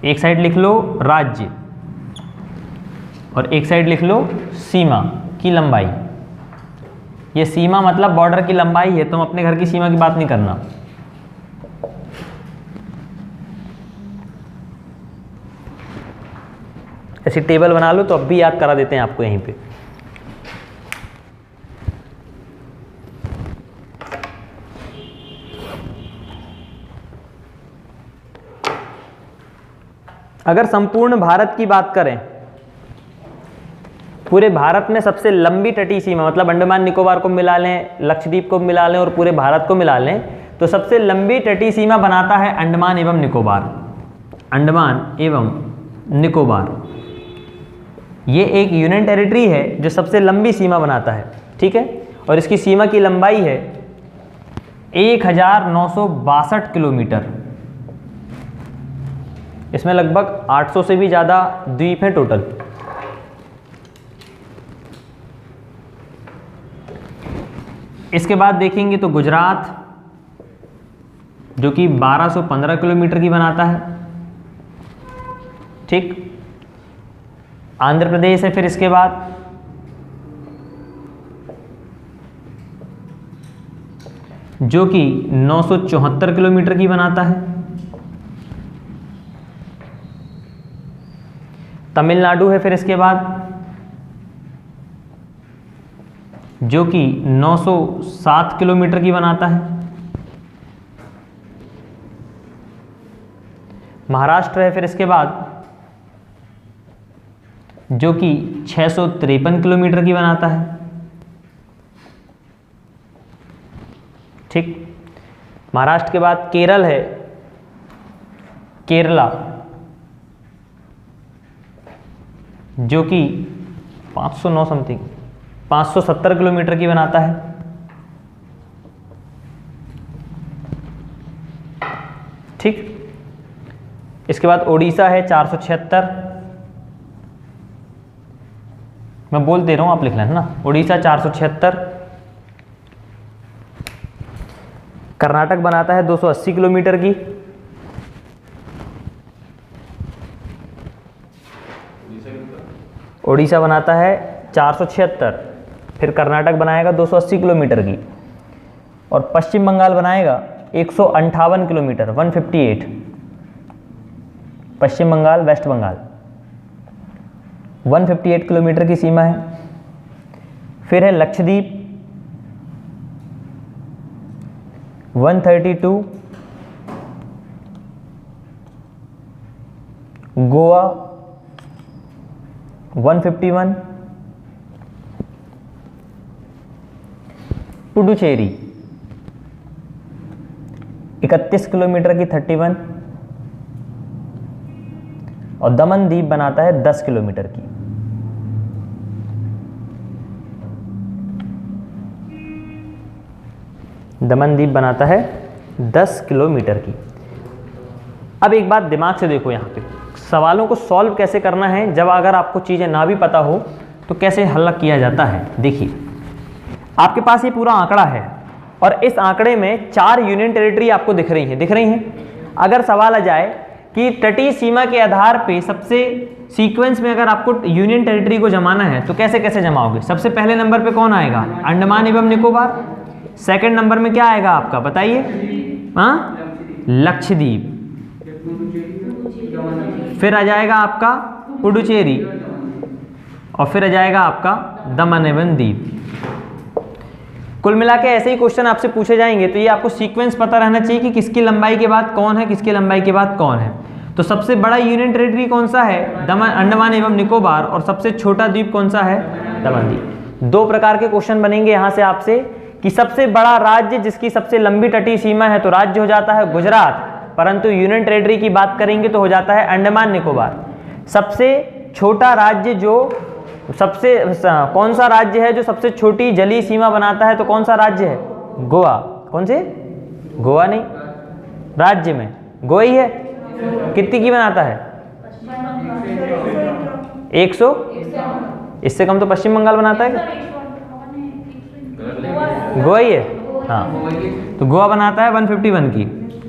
एक साइड लिख लो राज्य और एक साइड लिख लो सीमा की लंबाई। ये सीमा मतलब बॉर्डर की लंबाई है, तुम अपने घर की सीमा की बात नहीं करना। ऐसी टेबल बना लो तो अब भी याद करा देते हैं आपको यहीं पे। अगर संपूर्ण भारत की बात करें, पूरे भारत में सबसे लंबी तटीय सीमा मतलब अंडमान निकोबार को मिला लें, लक्षद्वीप को मिला लें और पूरे भारत को मिला लें, तो सबसे लंबी तटीय सीमा बनाता है अंडमान एवं निकोबार। अंडमान एवं निकोबार ये एक यूनियन टेरिटरी है जो सबसे लंबी सीमा बनाता है। ठीक है, और इसकी सीमा की लंबाई है 1962 किलोमीटर। इसमें लगभग 800 से भी ज़्यादा द्वीप हैं टोटल। इसके बाद देखेंगे तो गुजरात जो कि 1215 किलोमीटर की बनाता है। ठीक, आंध्र प्रदेश है फिर इसके बाद, जो कि 974 किलोमीटर की बनाता है। तमिलनाडु है फिर इसके बाद, जो कि 907 किलोमीटर की बनाता है। महाराष्ट्र है फिर इसके बाद, जो कि 653 किलोमीटर की बनाता है। ठीक, महाराष्ट्र के बाद केरल है, केरला, जो कि 509 समथिंग 570 किलोमीटर की बनाता है। ठीक, इसके बाद ओडिशा है 476, मैं बोल दे रहा हूं आप लिख लेना ना, ओडिशा 476। कर्नाटक बनाता है 280 किलोमीटर की। ओडिशा बनाता है 476, फिर कर्नाटक बनाएगा 280 किलोमीटर की, और पश्चिम बंगाल बनाएगा 158 किलोमीटर 158। पश्चिम बंगाल, वेस्ट बंगाल 158 किलोमीटर की सीमा है। फिर है लक्षद्वीप 132, गोवा 151, पुडुचेरी 31 किलोमीटर की 31, और दमन द्वीप बनाता है 10 किलोमीटर की। दमन द्वीप बनाता है 10 किलोमीटर की। अब एक बात दिमाग से देखो, यहाँ पे सवालों को सॉल्व कैसे करना है, जब अगर आपको चीज़ें ना भी पता हो तो कैसे हल किया जाता है। देखिए, आपके पास ये पूरा आंकड़ा है और इस आंकड़े में 4 यूनियन टेरिटरी आपको दिख रही हैं। अगर सवाल आ जाए कि तटीय सीमा के आधार पे सबसे सीक्वेंस में अगर आपको यूनियन टेरिटरी को जमाना है तो कैसे कैसे जमाओगे? सबसे पहले नंबर पे कौन आएगा? अंडमान एवं निकोबार। सेकंड नंबर में क्या आएगा आपका, बताइए? हाँ, लक्षद्वीप। फिर आ जाएगा आपका पुडुचेरी, और फिर आ जाएगा आपका दमन एवं दीव। कुल मिला के ऐसे ही क्वेश्चन आपसे पूछे जाएंगे, तो ये आपको सीक्वेंस पता रहना चाहिए कि किसकी लंबाई के बाद कौन है, किसकी लंबाई के बाद कौन है। तो सबसे बड़ा यूनियन टेरिटरी कौन सा है? अंडमान एवं निकोबार। और सबसे छोटा द्वीप कौन सा है? दमन द्वीप। दो प्रकार के क्वेश्चन बनेंगे यहाँ से आपसे कि सबसे बड़ा राज्य जिसकी सबसे लंबी तटीय सीमा है तो राज्य हो जाता है गुजरात, परंतु यूनियन टेरिटरी की बात करेंगे तो हो जाता है अंडमान निकोबार। सबसे छोटा राज्य जो कौन सा राज्य है जो सबसे छोटी जलीय सीमा बनाता है, तो कौन सा राज्य है? गोवा। कौन से? गोवा नहीं, राज्य में गोवा ही है। कितनी की बनाता है? 100। इससे कम तो पश्चिम बंगाल बनाता है। गोवा ही है, हाँ। तो गोवा बनाता है 151 की,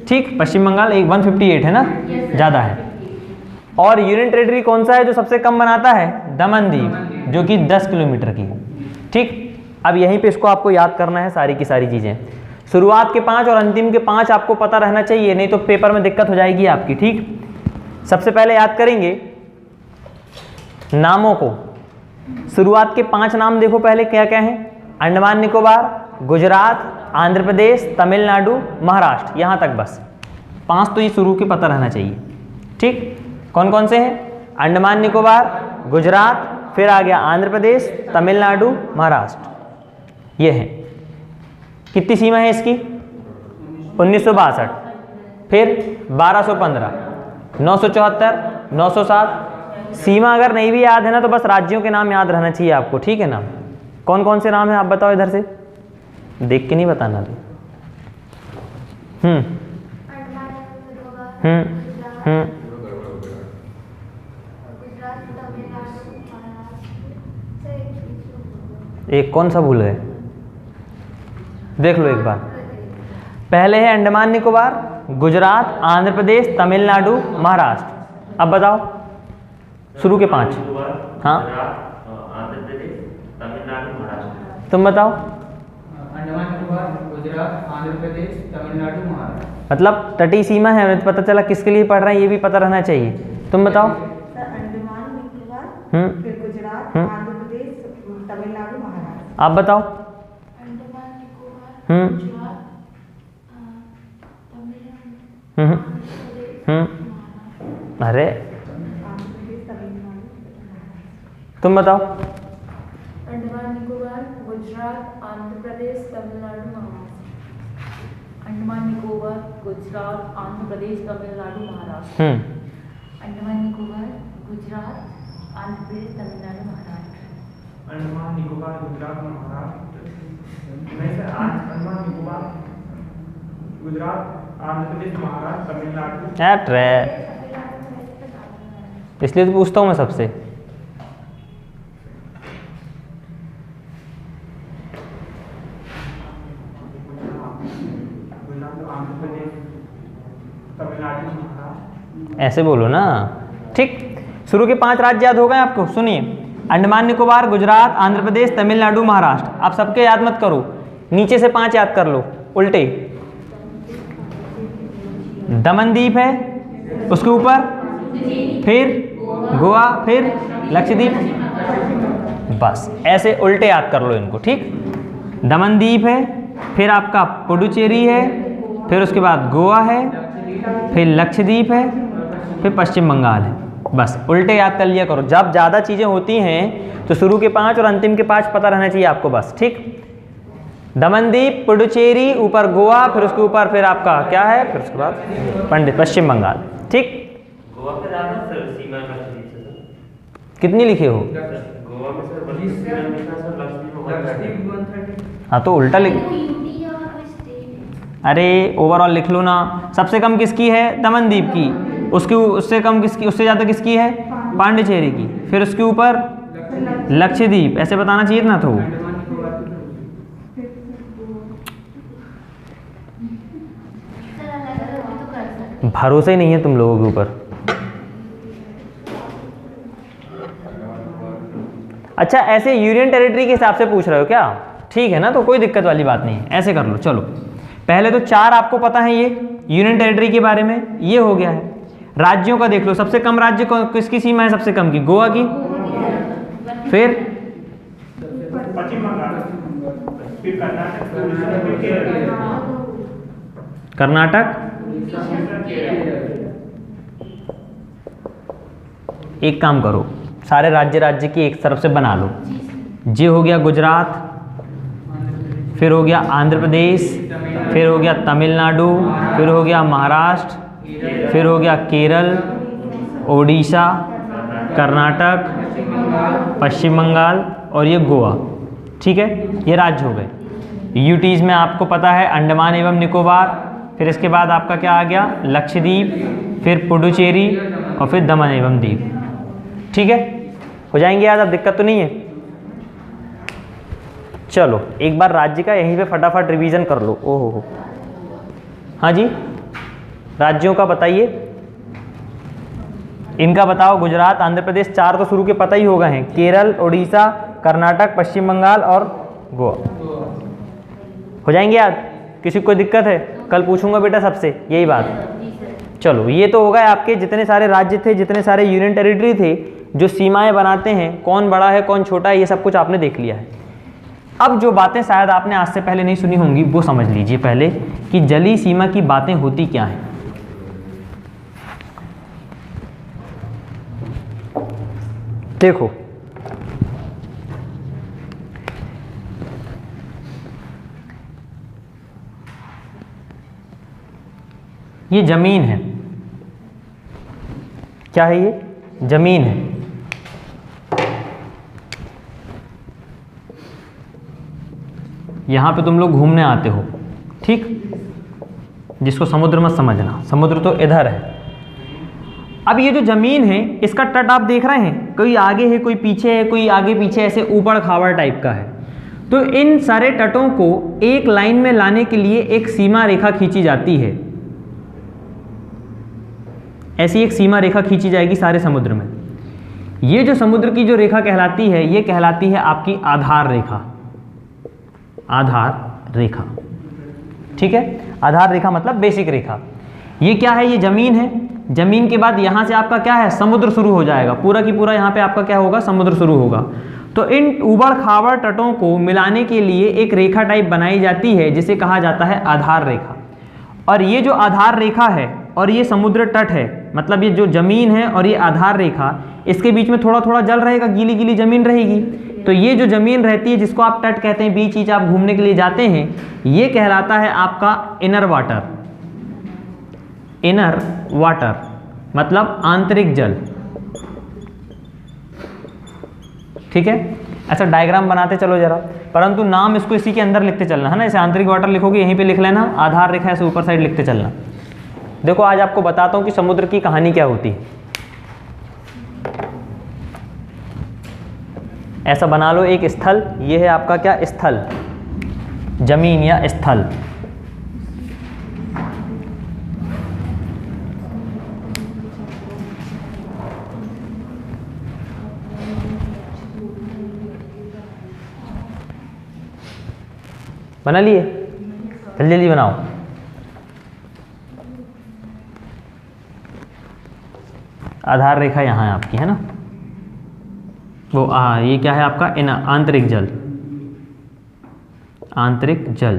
ठीक। पश्चिम बंगाल 158 है ना, ज़्यादा है। और यूनियन टेरिटरी कौन सा है जो सबसे कम बनाता है? दमन द्वीप, जो कि 10 किलोमीटर की है, ठीक। अब यहीं पे इसको आपको याद करना है सारी की सारी चीज़ें। शुरुआत के 5 और अंतिम के 5 आपको पता रहना चाहिए, नहीं तो पेपर में दिक्कत हो जाएगी आपकी, ठीक। सबसे पहले याद करेंगे नामों को। शुरुआत के 5 नाम देखो पहले क्या क्या हैं? अंडमान निकोबार, गुजरात, आंध्र प्रदेश, तमिलनाडु, महाराष्ट्र, यहाँ तक बस 5 तो ये शुरू के पता रहना चाहिए, ठीक। कौन कौन से हैं? अंडमान निकोबार, गुजरात, फिर आ गया आंध्र प्रदेश, तमिलनाडु, महाराष्ट्र, ये है। कितनी सीमा है इसकी? 1962, फिर 1215, 974, 907। सीमा अगर नहीं भी याद है ना तो बस राज्यों के नाम याद रहना चाहिए आपको, ठीक है ना। कौन कौन से नाम है आप बताओ, इधर से देख के नहीं बताना तो। एक कौन सा भूल गए? देख लो एक बार। पहले है अंडमान निकोबार, गुजरात, आंध्र प्रदेश, तमिलनाडु, महाराष्ट्र। अब बताओ शुरू के 5। हाँ, आंध्र प्रदेश, तमिलनाडु, महाराष्ट्र। तुम बताओ। अंडमान निकोबार, गुजरात, आंध्र प्रदेश, तमिलनाडु, महाराष्ट्र। मतलब तटीय सीमा है, हमें पता चला किसके लिए पढ़ रहे हैं ये भी पता रहना चाहिए। तुम बताओ। सर अंडमान निकोबार, फिर गुजरात, आंध्र प्रदेश, तमिलनाडु, महाराष्ट्र। आप बताओ। अंडमान निकोबार, गुजरात, तमिलनाडु, अरे आंध्र प्रदेश, तमिलनाडु, तुम बताओ। अंडमान निकोबार, गुजरात, आंध्र प्रदेश, तमिलनाडु, महाराष्ट्र। अंडमान निकोबार, गुजरात, आंध्र प्रदेश, तमिलनाडु, महाराष्ट्र। अंडमान निकोबार, गुजरात, आंध्र प्रदेश, तमिलनाडु, महाराष्ट्र। अंडमान निकोबार, गुजरात, महाराष्ट्र। नहीं सर, अंडमान निकोबार, गुजरात, आंध्र प्रदेश, महाराष्ट्र, तमिलनाडु। इसलिए तो पूछता हूँ मैं सबसे। ऐसे बोलो ना, ठीक। शुरू के 5 राज्य याद हो गए आपको। सुनिए, अंडमान निकोबार, गुजरात, आंध्र प्रदेश, तमिलनाडु, महाराष्ट्र। आप सबके याद मत करो, नीचे से 5 याद कर लो उल्टे। दमन द्वीप है, उसके ऊपर फिर गोवा, फिर लक्षद्वीप। बस ऐसे उल्टे याद कर लो इनको, ठीक। दमन द्वीप है, फिर आपका पुडुचेरी है, फिर उसके बाद गोवा है, फिर लक्षद्वीप है, फिर पश्चिम बंगाल है। बस उल्टे याद कर लिया करो। जब ज़्यादा चीज़ें होती हैं तो शुरू के 5 और अंतिम के 5 पता रहना चाहिए आपको, बस, ठीक। दमनदीप, पुडुचेरी, ऊपर गोवा, फिर उसके ऊपर फिर आपका क्या है, फिर उसके बाद पश्चिम बंगाल, ठीक। गोवा पे ज्यादा सर सीमा लक्षद्वीप से सर कितनी लिखे हो? गोवा में सर 32 सीमा लिखा सर, लक्षद्वीप में 130। हाँ तो उल्टा लिख, अरे ओवरऑल लिख लो ना। सबसे कम किसकी है? दमनदीप की। उसकी उससे कम किसकी, उससे ज़्यादा किसकी है? पांडिचेरी की। फिर उसके ऊपर लक्षद्वीप, ऐसे बताना चाहिए ना। तो भरोसा ही नहीं है तुम लोगों के ऊपर। अच्छा, ऐसे यूनियन टेरिटरी के हिसाब से पूछ रहे हो क्या? ठीक है ना, तो कोई दिक्कत वाली बात नहीं है, ऐसे कर लो। चलो, पहले तो 4 आपको पता है ये यूनियन टेरिटरी के बारे में, ये हो गया है। राज्यों का देख लो, सबसे कम राज्य किसकी सीमा है सबसे कम की? गोवा की। फिर पश्चिम बंगाल, फिर कर्नाटक, फिर केरल। कर्नाटक, एक काम करो, सारे राज्य की एक तरफ से बना लो। ये हो गया गुजरात, फिर हो गया आंध्र प्रदेश, फिर हो गया तमिलनाडु, फिर हो गया महाराष्ट्र, फिर हो गया केरल, ओडिशा, कर्नाटक, पश्चिम बंगाल और ये गोवा। ठीक है, ये राज्य हो गए। यूटीज़ में आपको पता है अंडमान एवं निकोबार, फिर इसके बाद आपका क्या आ गया? लक्षद्वीप, फिर पुडुचेरी और फिर दमन एवं दीव। ठीक है, हो जाएंगे याद, अब दिक्कत तो नहीं है। चलो एक बार राज्य का यहीं पे फटाफट रिवीजन कर लो। ओहो, हाँ जी, राज्यों का बताइए, इनका बताओ। गुजरात, आंध्र प्रदेश, 4 तो शुरू के पता ही होगा हैं, केरल, उड़ीसा, कर्नाटक, पश्चिम बंगाल और गोवा। हो जाएंगे याद? किसी को कोई दिक्कत है? कल पूछूंगा बेटा सबसे यही बात। चलो ये तो होगा आपके जितने सारे राज्य थे, जितने सारे यूनियन टेरिटरी थे, जो सीमाएं बनाते हैं, कौन बड़ा है कौन छोटा है, ये सब कुछ आपने देख लिया है। अब जो बातें शायद आपने आज से पहले नहीं सुनी होंगी वो समझ लीजिए पहले कि जलीय सीमा की बातें होती क्या हैं। देखो, ये जमीन है, क्या है ये? जमीन है। यहां पे तुम लोग घूमने आते हो, ठीक? जिसको समुद्र मत समझना, समुद्र तो इधर है। अब ये जो जमीन है इसका तट आप देख रहे हैं, कोई आगे है कोई पीछे है, कोई आगे पीछे ऐसे ऊबड़ खाबड़ टाइप का है। तो इन सारे तटों को एक लाइन में लाने के लिए एक सीमा रेखा खींची जाती है। ऐसी एक सीमा रेखा खींची जाएगी सारे समुद्र में। ये जो समुद्र की जो रेखा कहलाती है, ये कहलाती है आपकी आधार रेखा। आधार रेखा, ठीक है? आधार रेखा मतलब बेसिक रेखा। ये क्या है? ये जमीन है। जमीन के बाद यहाँ से आपका क्या है? समुद्र शुरू हो जाएगा, पूरा की पूरा यहाँ पे आपका क्या होगा? समुद्र शुरू होगा। तो इन उबड़ खाबड़ तटों को मिलाने के लिए एक रेखा टाइप बनाई जाती है जिसे कहा जाता है आधार रेखा। और ये जो आधार रेखा है और ये समुद्र तट है, मतलब ये जो जमीन है और ये आधार रेखा, इसके बीच में थोड़ा थोड़ा जल रहेगा, गीली गीली जमीन रहेगी। तो ये जो जमीन रहती है जिसको आप तट कहते हैं, बीच बीच आप घूमने के लिए जाते हैं, ये कहलाता है आपका इनर वाटर। इनर वाटर मतलब आंतरिक जल, ठीक है? ऐसा डायग्राम बनाते चलो जरा, परंतु नाम इसको इसी के अंदर लिखते चलना है ना। ऐसे आंतरिक वाटर लिखोगे यहीं पे लिख लेना, आधार रेखा ऐसे ऊपर साइड लिखते चलना। देखो आज आपको बताता हूं कि समुद्र की कहानी क्या होती है। ऐसा बना लो एक स्थल, ये है आपका क्या? स्थल, जमीन या स्थल। बना लिए? जल्दी जल्दी बनाओ। आधार रेखा यहाँ है आपकी, है ना? वो ये क्या है आपका? आंतरिक जल। आंतरिक जल।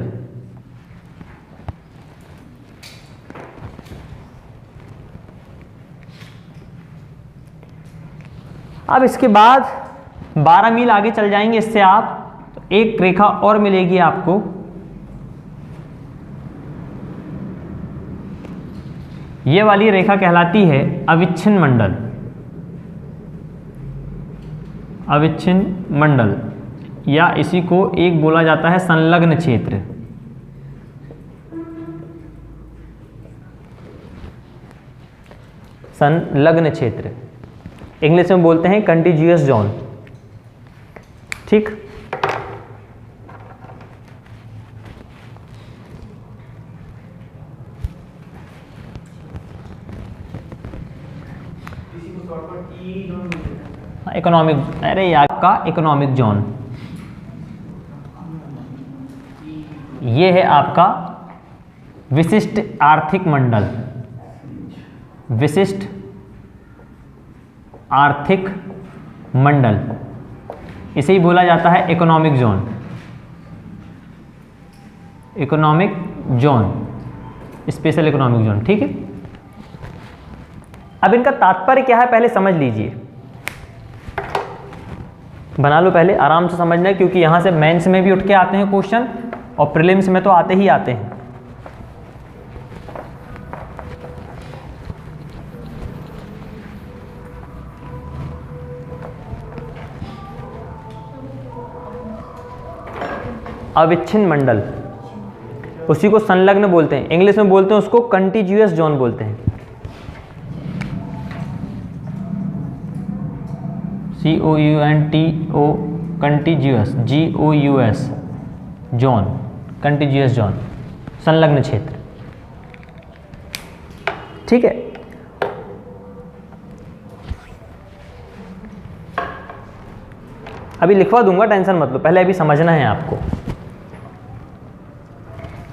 अब इसके बाद 12 मील आगे चल जाएंगे इससे आप, तो एक रेखा और मिलेगी आपको। ये वाली रेखा कहलाती है अविच्छिन्न मंडल। अविच्छिन्न मंडल, या इसी को एक बोला जाता है संलग्न क्षेत्र। संलग्न क्षेत्र इंग्लिश में बोलते हैं कंटिजियस जोन, ठीक? इकोनॉमिक, अरे यार का इकोनॉमिक जोन, ये है आपका विशिष्ट आर्थिक मंडल। विशिष्ट आर्थिक मंडल, इसे ही बोला जाता है economic zone. Economic zone, special economic zone, ठीक है। अब इनका तात्पर्य क्या है पहले समझ लीजिए, बना लो पहले, आराम से समझना है, क्योंकि यहां से मेंस में भी उठ के आते हैं क्वेश्चन और प्रीलिम्स में तो आते ही आते हैं। अविच्छिन्न मंडल, उसी को संलग्न बोलते हैं, इंग्लिश में बोलते हैं उसको कंटिन्यूअस जोन बोलते हैं। COUNTO continuous, GOUS zone, continuous zone, संलग्न क्षेत्र, ठीक है। अभी लिखवा दूंगा, टेंशन मत लो, पहले अभी समझना है आपको।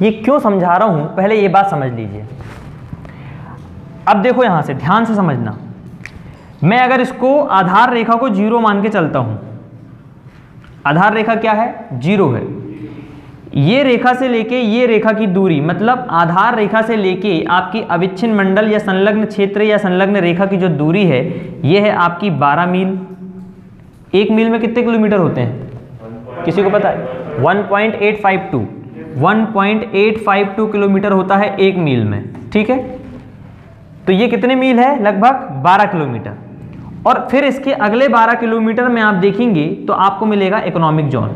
ये क्यों समझा रहा हूं, पहले ये बात समझ लीजिए। अब देखो यहां से ध्यान से समझना, मैं अगर इसको आधार रेखा को 0 मान के चलता हूं, आधार रेखा क्या है, 0 है। ये रेखा से लेके ये रेखा की दूरी, मतलब आधार रेखा से लेके आपकी अविच्छिन्न मंडल या संलग्न क्षेत्र या संलग्न रेखा की जो दूरी है, ये है आपकी 12 मील। 1 मील में कितने किलोमीटर होते हैं, किसी को पता है? 1.852 किलोमीटर होता है 1 मील में, ठीक है। तो ये कितने मील है, लगभग 12 किलोमीटर। और फिर इसके अगले 12 किलोमीटर में आप देखेंगे तो आपको मिलेगा इकोनॉमिक जोन,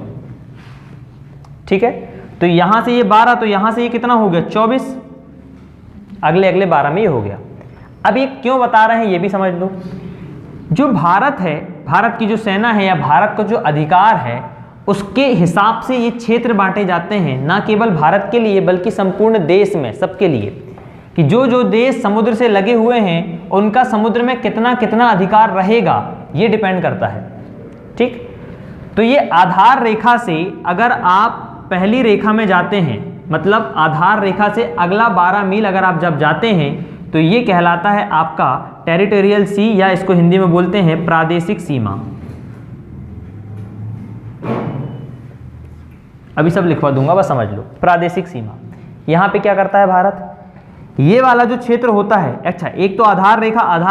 ठीक है। तो यहां से ये 12, तो यहां से ये कितना हो गया, 24, अगले 12 में ये हो गया। अब ये क्यों बता रहे हैं ये भी समझ लो। जो भारत है, भारत की जो सेना है या भारत का जो अधिकार है, उसके हिसाब से ये क्षेत्र बांटे जाते हैं, ना केवल भारत के लिए बल्कि संपूर्ण देश में, सबके लिए, कि जो जो देश समुद्र से लगे हुए हैं उनका समुद्र में कितना कितना अधिकार रहेगा, ये डिपेंड करता है, ठीक। तो ये आधार रेखा से अगर आप पहली रेखा में जाते हैं, मतलब आधार रेखा से अगला 12 मील अगर आप जब जाते हैं, तो ये कहलाता है आपका टेरिटोरियल सी, या इसको हिंदी में बोलते हैं प्रादेशिक सीमा। अभी सब लिखवा दूंगा, बस समझ लो। प्रादेशिक सीमा, यहां पे क्या करता है भारत, ये वाला जो क्षेत्र होता है, अच्छा एक तो आधार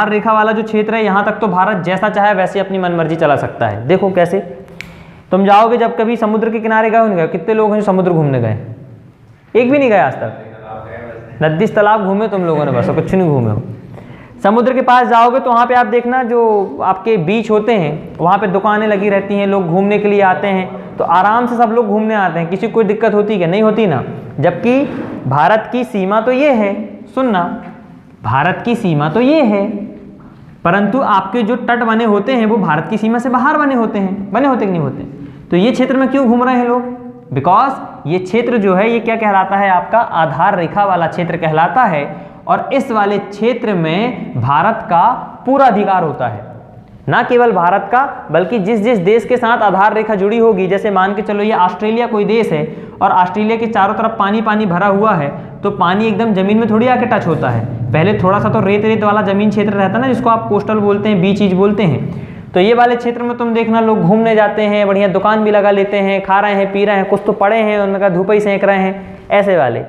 रेखा वाला जो क्षेत्र है, यहां तक तो भारत जैसा चाहे वैसे अपनी मनमर्जी चला सकता है। देखो कैसे, तुम जाओगे जब कभी समुद्र के किनारे गए होंगे, कितने लोग हैं जो समुद्र घूमने गए, एक भी नहीं गए आज तक, नदी तालाब घूमे तुम लोगों ने, बस कुछ नहीं घूमे हो। समुद्र के पास जाओगे तो वहाँ पे आप देखना जो आपके बीच होते हैं, वहाँ पे दुकानें लगी रहती हैं, लोग घूमने के लिए आते हैं, तो आराम से सब लोग घूमने आते हैं, किसी को कोई दिक्कत होती क्या, नहीं होती ना। जबकि भारत की सीमा तो ये है, सुनना, भारत की सीमा तो ये है, परंतु आपके जो तट बने होते हैं वो भारत की सीमा से बाहर बने होते हैं, बने होते कि नहीं होते। तो ये क्षेत्र में क्यों घूम रहे हैं लोग, बिकॉज ये क्षेत्र जो है ये क्या कहलाता है, आपका आधार रेखा वाला क्षेत्र कहलाता है, और इस वाले क्षेत्र में भारत का पूरा अधिकार होता है। ना केवल भारत का, बल्कि जिस जिस देश के साथ आधार रेखा जुड़ी होगी, जैसे मान के चलो ये ऑस्ट्रेलिया कोई देश है और ऑस्ट्रेलिया के चारों तरफ पानी पानी भरा हुआ है, तो पानी एकदम जमीन में थोड़ी आके टच होता है, पहले थोड़ा सा तो रेत रेत वाला जमीन क्षेत्र रहता है ना, जिसको आप कोस्टल बोलते हैं, बीच चीज बोलते हैं। तो ये वाले क्षेत्र में तुम देखना लोग घूमने जाते हैं, बढ़िया दुकान भी लगा लेते हैं, खा रहे हैं, पी रहे हैं, कुछ तो पड़े हैं उनका धूप ही सेंक रहे हैं, ऐसे वाले।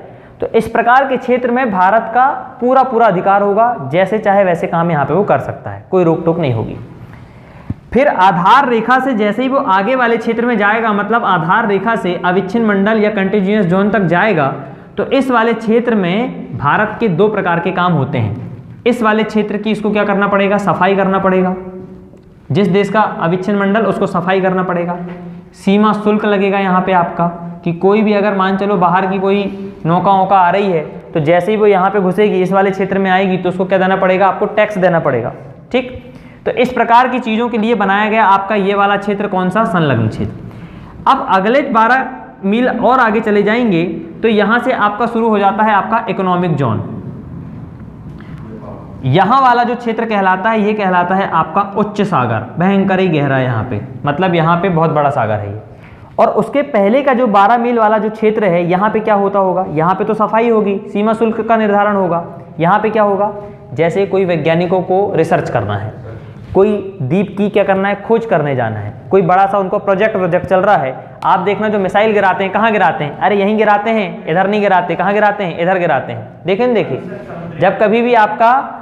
तो इस प्रकार के क्षेत्र में भारत का पूरा पूरा अधिकार होगा, जैसे चाहे वैसे काम यहाँ पे वो कर सकता है, कोई रोक टोक नहीं होगी। फिर आधार रेखा से जैसे ही वो आगे वाले क्षेत्र में जाएगा, मतलब आधार रेखा से अविच्छिन्न मंडल या कंटिन्यूअस जोन तक जाएगा, तो इस वाले क्षेत्र में भारत के 2 प्रकार के काम होते हैं। इस वाले क्षेत्र की इसको क्या करना पड़ेगा, सफाई करना पड़ेगा, जिस देश का अविच्छिन्न मंडल उसको सफाई करना पड़ेगा। सीमा शुल्क लगेगा यहाँ पे आपका, कि कोई भी अगर मान चलो बाहर की कोई नौका वोका आ रही है, तो जैसे ही वो यहाँ पे घुसेगी, इस वाले क्षेत्र में आएगी, तो उसको क्या देना पड़ेगा, आपको टैक्स देना पड़ेगा, ठीक। तो इस प्रकार की चीज़ों के लिए बनाया गया आपका ये वाला क्षेत्र, कौन सा, संलग्न क्षेत्र। अब अगले 12 मील और आगे चले जाएंगे तो यहाँ से आपका शुरू हो जाता है आपका इकोनॉमिक जोन। यहाँ वाला जो क्षेत्र कहलाता है, ये कहलाता है आपका उच्च सागर, भयंकर ही गहरा है यहाँ पे, मतलब यहाँ पे बहुत बड़ा सागर है ये। और उसके पहले का जो 12 मील वाला जो क्षेत्र है, यहाँ पे क्या होता होगा, यहाँ पे तो सफाई होगी, सीमा शुल्क का निर्धारण होगा। यहाँ पे क्या होगा, जैसे कोई वैज्ञानिकों को रिसर्च करना है, कोई द्वीप की क्या करना है, खोज करने जाना है, कोई बड़ा सा उनको प्रोजेक्ट चल रहा है। आप देखना जो मिसाइल गिराते हैं, कहाँ गिराते हैं, अरे यहीं गिराते हैं, इधर नहीं गिराते, कहाँ गिराते हैं, इधर गिराते हैं। देखिए जब कभी भी आपका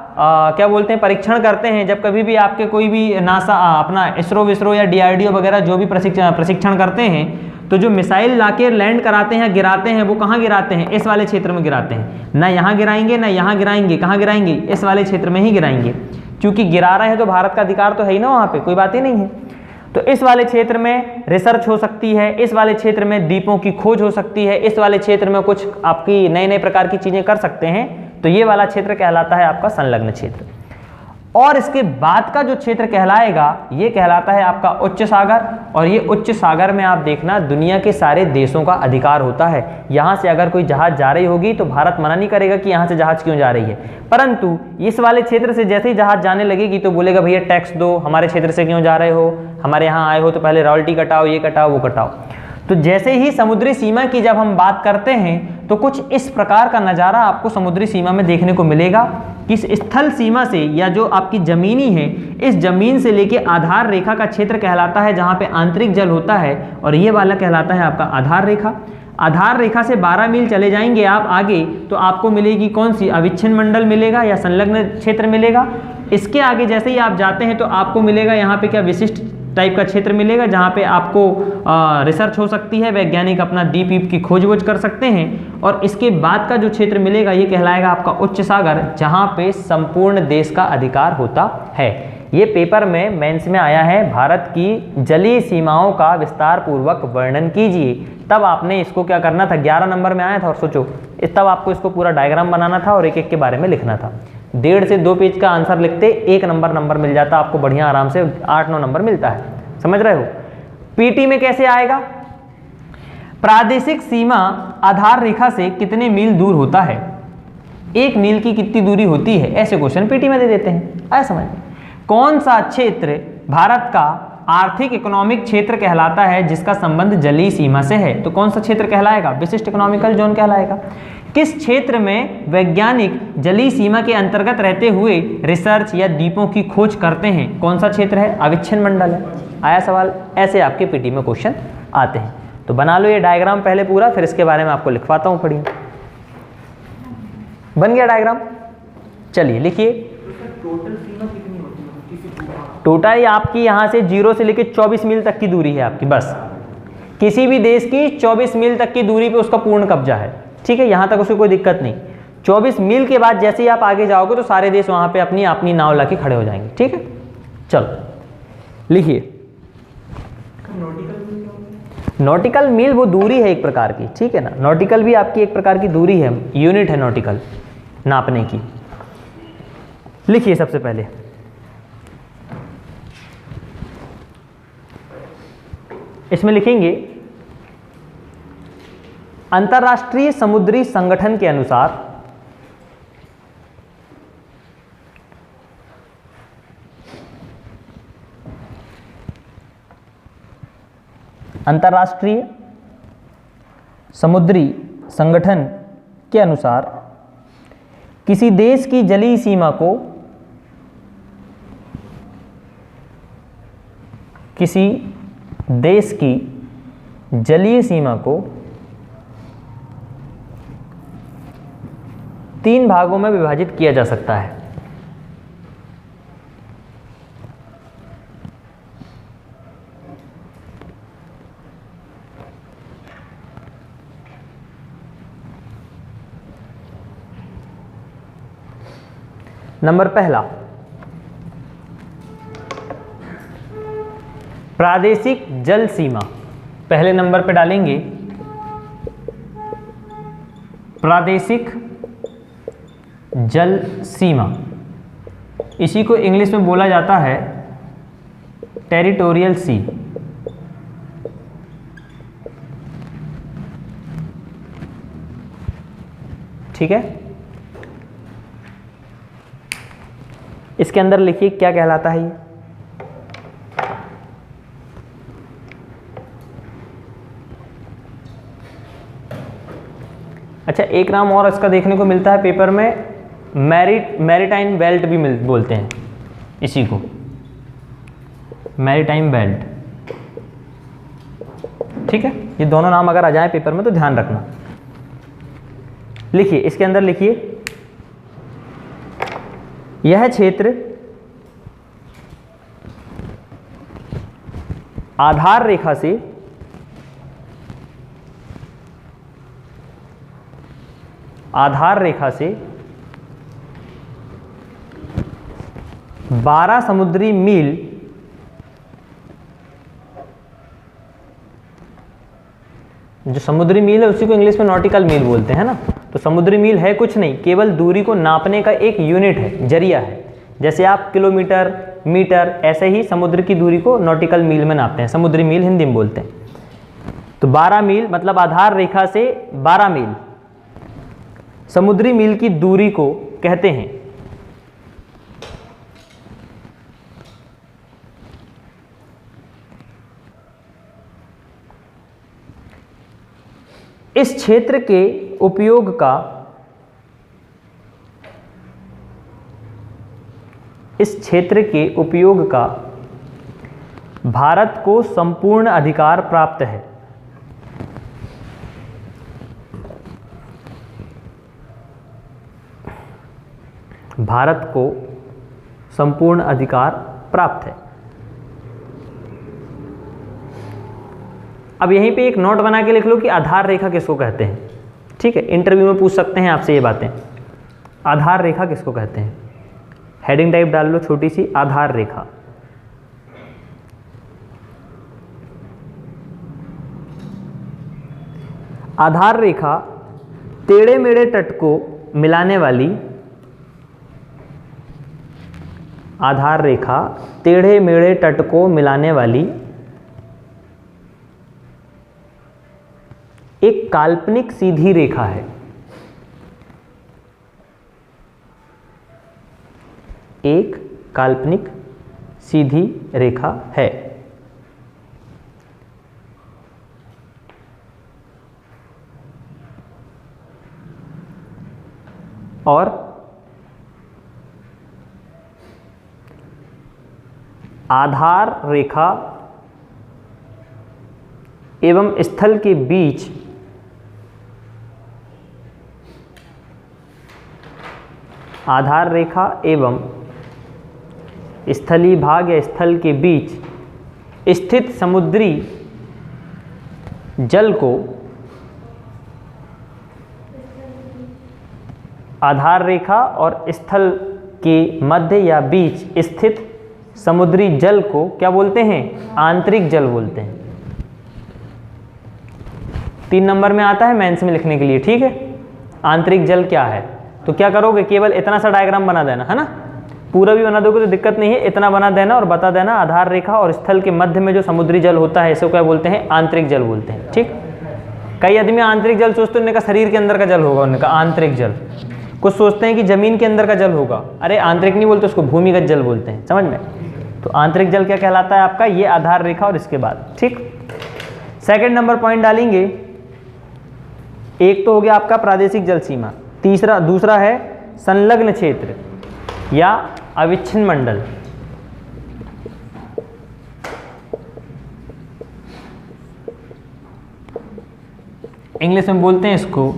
क्या बोलते हैं परीक्षण करते हैं, जब कभी भी आपके कोई भी नासा अपना इसरो या DRDO वगैरह जो भी प्रशिक्षण करते हैं, तो जो मिसाइल लाके लैंड कराते हैं, गिराते हैं, वो कहाँ गिराते हैं, इस वाले क्षेत्र में गिराते हैं। ना यहाँ गिराएंगे ना यहाँ गिराएंगे, कहाँ गिराएंगे, इस वाले क्षेत्र में ही गिराएंगे, क्योंकि गिरा रहे हैं तो भारत का अधिकार तो है ही ना, वहाँ पे कोई बात ही नहीं है। तो इस वाले क्षेत्र में रिसर्च हो सकती है, इस वाले क्षेत्र में द्वीपों की खोज हो सकती है, इस वाले क्षेत्र में कुछ आपकी नए प्रकार की चीज़ें कर सकते हैं। तो ये वाला क्षेत्र कहलाता है आपका संलग्न क्षेत्र। और इसके बाद का जो क्षेत्र कहलाएगा, ये कहलाता है आपका उच्च सागर। और ये उच्च सागर में आप देखना दुनिया के सारे देशों का अधिकार होता है। यहाँ से अगर कोई जहाज जा रही होगी तो भारत मना नहीं करेगा कि यहाँ से जहाज क्यों जा रही है, परंतु इस वाले क्षेत्र से जैसे ही जहाज जाने लगेगी तो बोलेगा भैया टैक्स दो, हमारे क्षेत्र से क्यों जा रहे हो, हमारे यहाँ आए हो तो पहले रॉयल्टी कटाओ, ये कटाओ वो कटाओ। तो जैसे ही समुद्री सीमा की जब हम बात करते हैं तो कुछ इस प्रकार का नज़ारा आपको समुद्री सीमा में देखने को मिलेगा कि इस स्थल सीमा से या जो आपकी ज़मीनी है, इस ज़मीन से लेके आधार रेखा का क्षेत्र कहलाता है जहाँ पे आंतरिक जल होता है, और ये वाला कहलाता है आपका आधार रेखा। आधार रेखा से 12 मील चले जाएंगे आप आगे तो आपको मिलेगी कौन सी, अविच्छिन्न मंडल मिलेगा या संलग्न क्षेत्र मिलेगा। इसके आगे जैसे ही आप जाते हैं तो आपको मिलेगा यहाँ पे क्या, विशिष्ट टाइप का क्षेत्र मिलेगा जहाँ पे आपको रिसर्च हो सकती है, वैज्ञानिक अपना द्वीप की खोज कर सकते हैं। और इसके बाद का जो क्षेत्र मिलेगा ये कहलाएगा आपका उच्च सागर, जहाँ पे संपूर्ण देश का अधिकार होता है। ये पेपर में मेंस में आया है, भारत की जलीय सीमाओं का विस्तार पूर्वक वर्णन कीजिए। तब आपने इसको क्या करना था, 11 नंबर में आया था, और सोचो तब आपको इसको पूरा डायग्राम बनाना था और एक एक के बारे में लिखना था। 1.5 से 2 पेज का आंसर लिखते 1 नंबर मिल जाता आपको, बढ़िया आराम से 8-9 नंबर मिलता है। समझ रहे हो। पीटी में कैसे आएगा, प्रादेशिक सीमा आधार रेखा से कितने मील दूर होता है, 1 मील की कितनी दूरी होती है, ऐसे क्वेश्चन पीटी में दे देते हैं। आया समझ। कौन सा क्षेत्र भारत का आर्थिक इकोनॉमिक क्षेत्र कहलाता है जिसका संबंध जलीय सीमा से है, तो कौन सा क्षेत्र कहलाएगा, विशिष्ट इकोनॉमिकल जोन कहलाएगा। किस क्षेत्र में वैज्ञानिक जलीय सीमा के अंतर्गत रहते हुए रिसर्च या द्वीपों की खोज करते हैं, कौन सा क्षेत्र है, अविच्छिन्न मंडल है। आया सवाल। ऐसे आपके पीटी में क्वेश्चन आते हैं। तो बना लो ये डायग्राम पहले पूरा, फिर इसके बारे में आपको लिखवाता हूँ, पढ़िए। बन गया डायग्राम, चलिए लिखिए। टोटल सीमा कितनी होती है किसी भूभाग? टोटल आपकी यहाँ से 0 से लेकर 24 मील तक की दूरी है आपकी, बस किसी भी देश की 24 मील तक की दूरी पे उसका पूर्ण कब्जा है, ठीक है, यहाँ तक उसको कोई दिक्कत नहीं। 24 मील के बाद जैसे ही आप आगे जाओगे तो सारे देश वहाँ पे अपनी अपनी नाव लाके खड़े हो जाएंगे, ठीक है। चलो लिखिए। नॉटिकल मील वो दूरी है एक प्रकार की, ठीक है ना, नॉटिकल भी आपकी एक प्रकार की दूरी है, यूनिट है नॉटिकल नापने की। लिखिए सबसे पहले, इसमें लिखेंगे अंतर्राष्ट्रीय समुद्री संगठन के अनुसार अंतर्राष्ट्रीय समुद्री संगठन के अनुसार किसी देश की जलीय सीमा को किसी देश की जलीय सीमा को 3 भागों में विभाजित किया जा सकता है। नंबर पहला, प्रादेशिक जल सीमा, पहले नंबर पे डालेंगे प्रादेशिक जल सीमा। इसी को इंग्लिश में बोला जाता है टेरिटोरियल सी। ठीक है, इसके अंदर लिखिए क्या कहलाता है ये। अच्छा, एक नाम और इसका देखने को मिलता है पेपर में, मैरीटाइम बेल्ट भी बोलते हैं इसी को, मैरीटाइम बेल्ट। ठीक है, ये दोनों नाम अगर आ जाए पेपर में तो ध्यान रखना। लिखिए, इसके अंदर लिखिए, यह क्षेत्र आधार रेखा से आधार रेखा से 12 समुद्री मील जो समुद्री मील है उसी को इंग्लिश में नॉटिकल मील बोलते हैं ना। तो समुद्री मील है कुछ नहीं, केवल दूरी को नापने का एक यूनिट है, जरिया है। जैसे आप किलोमीटर, मीटर, ऐसे ही समुद्र की दूरी को नॉटिकल मील में नापते हैं, समुद्री मील हिंदी में बोलते हैं। तो 12 मील मतलब आधार रेखा से 12 मील समुद्री मील की दूरी को कहते हैं। इस क्षेत्र के उपयोग का भारत को संपूर्ण अधिकार प्राप्त है। भारत को संपूर्ण अधिकार प्राप्त है। अब यहीं पे एक नोट बना के लिख लो कि आधार रेखा किसको कहते हैं। ठीक है, इंटरव्यू में पूछ सकते हैं आपसे ये बातें, आधार रेखा किसको कहते हैं। हेडिंग टाइप डाल लो छोटी सी, आधार रेखा। आधार रेखा टेढ़े मेढ़े तट को मिलाने वाली, आधार रेखा टेढ़े मेढ़े तट को मिलाने वाली एक काल्पनिक सीधी रेखा है। एक काल्पनिक सीधी रेखा है। और आधार रेखा एवं स्थल के बीच आधार रेखा एवं स्थलीय भाग या स्थल के बीच स्थित समुद्री जल को आधार रेखा और स्थल के मध्य या बीच स्थित समुद्री जल को क्या बोलते हैं? आंतरिक जल बोलते हैं। 3 नंबर में आता है मेंस में लिखने के लिए। ठीक है, आंतरिक जल क्या है? तो क्या करोगे, केवल इतना सा डायग्राम बना देना है ना, पूरा भी बना दोगे तो दिक्कत नहीं है, इतना बना देना और बता देना आधार रेखा और स्थल के मध्य में जो समुद्री जल होता है इसे क्या बोलते हैं? आंतरिक जल बोलते हैं। ठीक, कई आदमी आंतरिक जल सोचते हैं, उनका शरीर के अंदर का जल होगा, उनका आंतरिक जल। कुछ सोचते हैं कि जमीन के अंदर का जल होगा, अरे आंतरिक नहीं बोलते, उसको भूमिगत जल बोलते हैं, समझ में। तो आंतरिक जल क्या कहलाता है आपका? ये आधार रेखा और इसके बाद। ठीक, सेकंड नंबर पॉइंट डालेंगे, एक तो हो गया आपका प्रादेशिक जल सीमा, दूसरा है संलग्न क्षेत्र या अविच्छिन्न मंडल। इंग्लिश में बोलते हैं इसको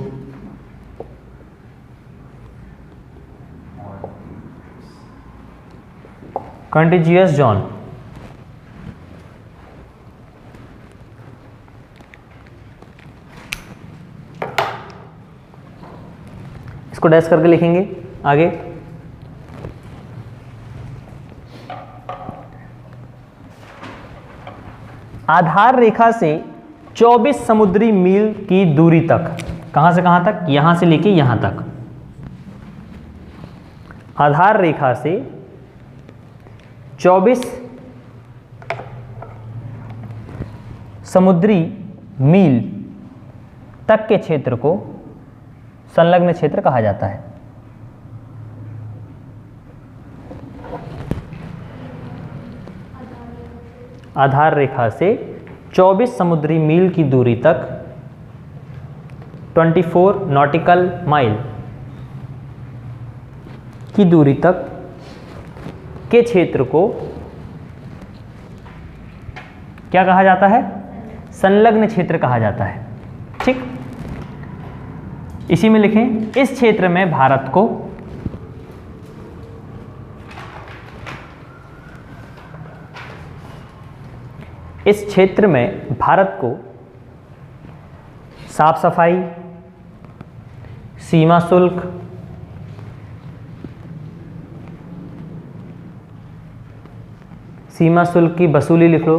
कंटिजियस जोन। इसको डैश करके लिखेंगे आगे। आधार रेखा से 24 समुद्री मील की दूरी तक, कहां से कहां तक? यहां से लेके यहां तक। आधार रेखा से 24 समुद्री मील तक के क्षेत्र को संलग्न क्षेत्र कहा जाता है। आधार रेखा से 24 समुद्री मील की दूरी तक 24 नॉटिकल माइल की दूरी तक के क्षेत्र को क्या कहा जाता है? संलग्न क्षेत्र कहा जाता है। ठीक, इसी में लिखें, इस क्षेत्र में भारत को साफ सफाई, सीमा शुल्क, की वसूली लिख लो।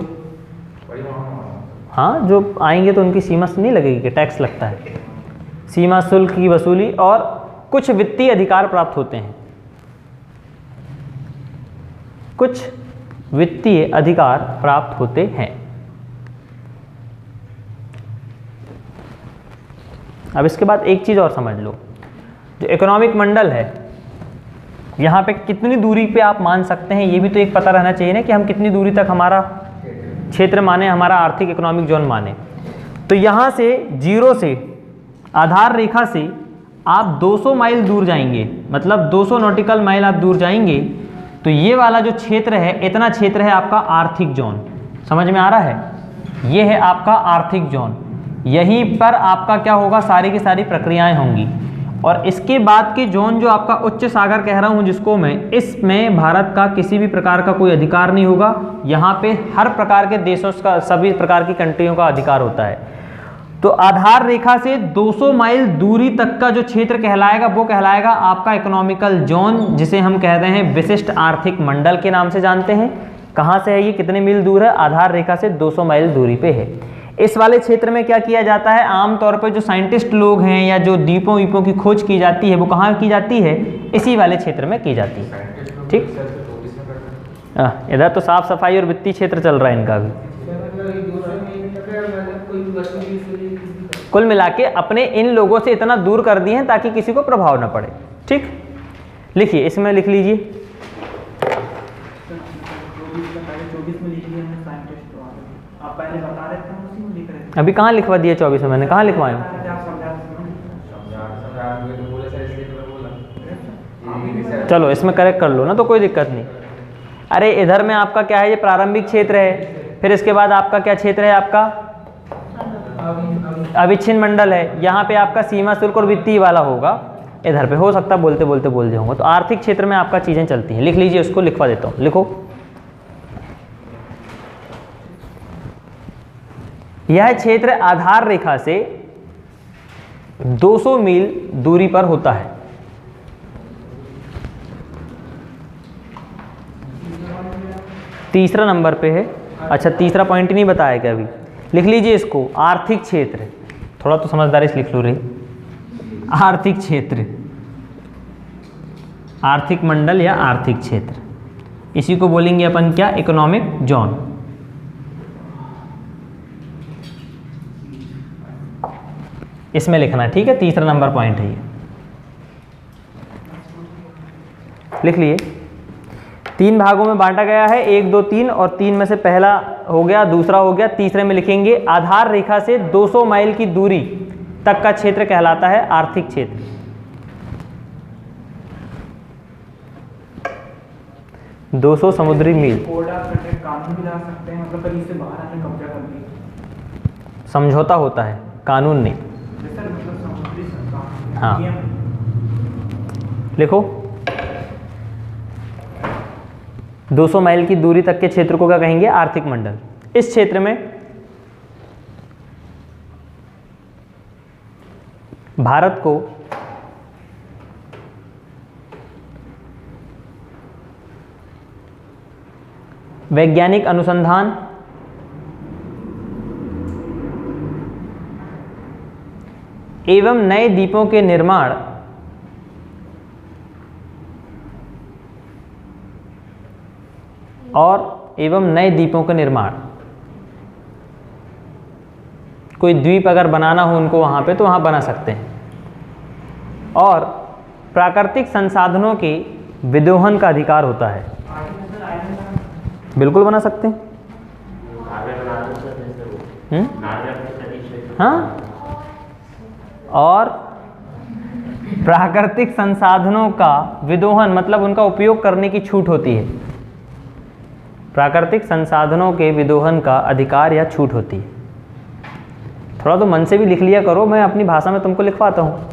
हाँ, जो आएंगे तो उनकी सीमा से नहीं लगेगी कि टैक्स लगता है। सीमा शुल्क की वसूली और कुछ वित्तीय अधिकार प्राप्त होते हैं। कुछ वित्तीय अधिकार प्राप्त होते हैं। अब इसके बाद एक चीज़ और समझ लो, जो इकोनॉमिक मंडल है, यहाँ पे कितनी दूरी पे आप मान सकते हैं, ये भी तो एक पता रहना चाहिए ना कि हम कितनी दूरी तक हमारा क्षेत्र माने, हमारा आर्थिक इकोनॉमिक जोन माने। तो यहाँ से जीरो से, आधार रेखा से आप 200 माइल दूर जाएंगे, मतलब 200 नॉटिकल माइल आप दूर जाएंगे, तो ये वाला जो क्षेत्र है, इतना क्षेत्र है आपका आर्थिक जोन। समझ में आ रहा है? ये है आपका आर्थिक जोन। यहीं पर आपका क्या होगा, सारी की सारी प्रक्रियाएं होंगी। और इसके बाद के जोन जो आपका उच्च सागर कह रहा हूं जिसको मैं, इसमें भारत का किसी भी प्रकार का कोई अधिकार नहीं होगा। यहाँ पे हर प्रकार के देशों का, सभी प्रकार की कंट्रियों का अधिकार होता है। तो आधार रेखा से 200 माइल दूरी तक का जो क्षेत्र कहलाएगा वो कहलाएगा आपका इकोनॉमिकल जोन, जिसे हम कहते हैं विशिष्ट आर्थिक मंडल के नाम से जानते हैं। कहाँ से है ये, कितने मील दूर है? आधार रेखा से 200 माइल दूरी पे है। इस वाले क्षेत्र में क्या किया जाता है, आमतौर पर जो साइंटिस्ट लोग हैं या जो द्वीपों वीपों की खोज की जाती है वो कहाँ की जाती है? इसी वाले क्षेत्र में की जाती है। ठीक, इधर तो साफ सफाई और वित्तीय क्षेत्र चल रहा है इनका भी। कुल मिला के अपने इन लोगों से इतना दूर कर दिए हैं ताकि किसी को प्रभाव न पड़े। ठीक, लिखिए, इसमें लिख लीजिए। अभी कहाँ लिखवा दिया 24 में, मैंने कहाँ लिखवाया? चलो इसमें करेक्ट कर लो ना, तो कोई दिक्कत नहीं। अरे इधर में आपका क्या है, ये प्रारंभिक क्षेत्र है, फिर इसके बाद आपका क्या क्षेत्र है, आपका अविच्छिन्न मंडल है। यहाँ पे आपका सीमा शुल्क और वित्तीय वाला होगा। इधर पे हो सकता है बोलते बोलते बोल जाऊंगा। तो आर्थिक क्षेत्र में आपका चीज़ें चलती हैं। लिख लीजिए, उसको लिखवा देता हूँ, लिखो। यह क्षेत्र आधार रेखा से 200 मील दूरी पर होता है। तीसरा नंबर पे है। अच्छा, तीसरा पॉइंट नहीं बताया क्या अभी? लिख लीजिए इसको, आर्थिक क्षेत्र। थोड़ा तो समझदारी से लिख लो रे। आर्थिक क्षेत्र, आर्थिक मंडल या आर्थिक क्षेत्र, इसी को बोलेंगे अपन क्या, इकोनॉमिक जोन। इसमें लिखना, ठीक है, तीसरा नंबर पॉइंट है ये। लिख लिए। 3 भागों में बांटा गया है, 1, 2, 3, और 3 में से पहला हो गया, दूसरा हो गया, तीसरे में लिखेंगे आधार रेखा से 200 माइल की दूरी तक का क्षेत्र कहलाता है आर्थिक क्षेत्र। दो 200 समुद्री मील। कानून भी ला सकते हैं, मतलब कहीं से बाहर आके कब्जा कर लिया। समझौता होता है, कानून नहीं। हाँ, लिखो। 200 माइल की दूरी तक के क्षेत्र को क्या कहेंगे, आर्थिक मंडल। इस क्षेत्र में भारत को वैज्ञानिक अनुसंधान एवं नए द्वीपों के निर्माण नए द्वीपों का निर्माण, कोई द्वीप अगर बनाना हो उनको वहाँ पे तो वहाँ बना सकते हैं। और प्राकृतिक संसाधनों के विदोहन का अधिकार होता है। बिल्कुल बना सकते हैं। हाँ, और प्राकृतिक संसाधनों का विदोहन मतलब उनका उपयोग करने की छूट होती है। प्राकृतिक संसाधनों के विदोहन का अधिकार या छूट होती है। थोड़ा तो मन से भी लिख लिया करो, मैं अपनी भाषा में तुमको लिखवाता हूँ।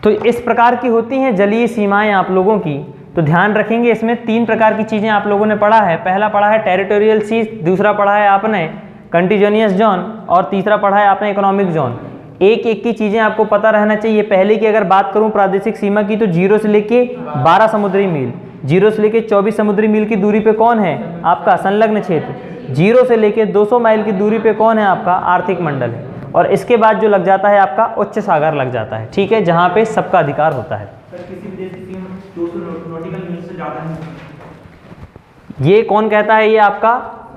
तो इस प्रकार की होती हैं जलीय सीमाएं आप लोगों की। तो ध्यान रखेंगे, इसमें 3 प्रकार की चीज़ें आप लोगों ने पढ़ा है। पहला पढ़ा है टेरिटोरियल सीज, दूसरा पढ़ा है आपने कंटिजेनियस जोन, और तीसरा पढ़ा है आपने इकोनॉमिक जोन। एक एक की चीज़ें आपको पता रहना चाहिए। पहले की अगर बात करूं प्रादेशिक सीमा की, तो 0 से लेके 12 समुद्री मील, 0 से लेके 24 समुद्री मील की दूरी पे कौन है आपका संलग्न क्षेत्र, 0 से लेके 200 माइल की दूरी पे कौन है आपका आर्थिक मंडल है, और इसके बाद जो लग जाता है आपका उच्च सागर लग जाता है, ठीक है, जहाँ पे सबका अधिकार होता है। किसी भी देश की सीमा 200 नॉटिकल मील से ज़्यादा नहीं। ये कौन कहता है? ये आपका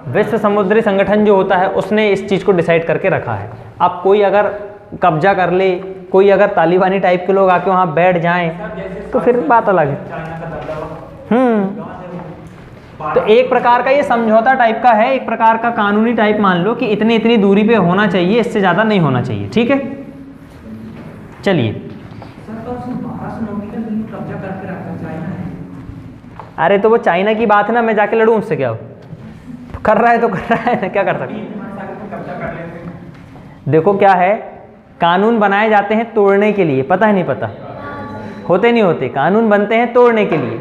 विश्व समुद्री संगठन जो होता है उसने इस चीज़ को डिसाइड करके रखा है। अब कोई अगर कब्जा कर ले, कोई अगर तालिबानी टाइप के लोग आके वहाँ बैठ जाएं तो फिर बात अलग है। तो एक प्रकार का ये समझौता टाइप का है, एक प्रकार का कानूनी टाइप मान लो कि इतनी इतनी दूरी पे होना चाहिए, इससे ज़्यादा नहीं होना चाहिए, ठीक है। चलिए, अरे तो वो चाइना की बात है ना, मैं जाके लड़ूं उससे क्या हो? कर रहा है तो कर रहा है ना, क्या कर सकते। देखो क्या है, कानून बनाए जाते हैं तोड़ने के लिए, पता है नहीं पता, होते नहीं होते, कानून बनते हैं तोड़ने के लिए।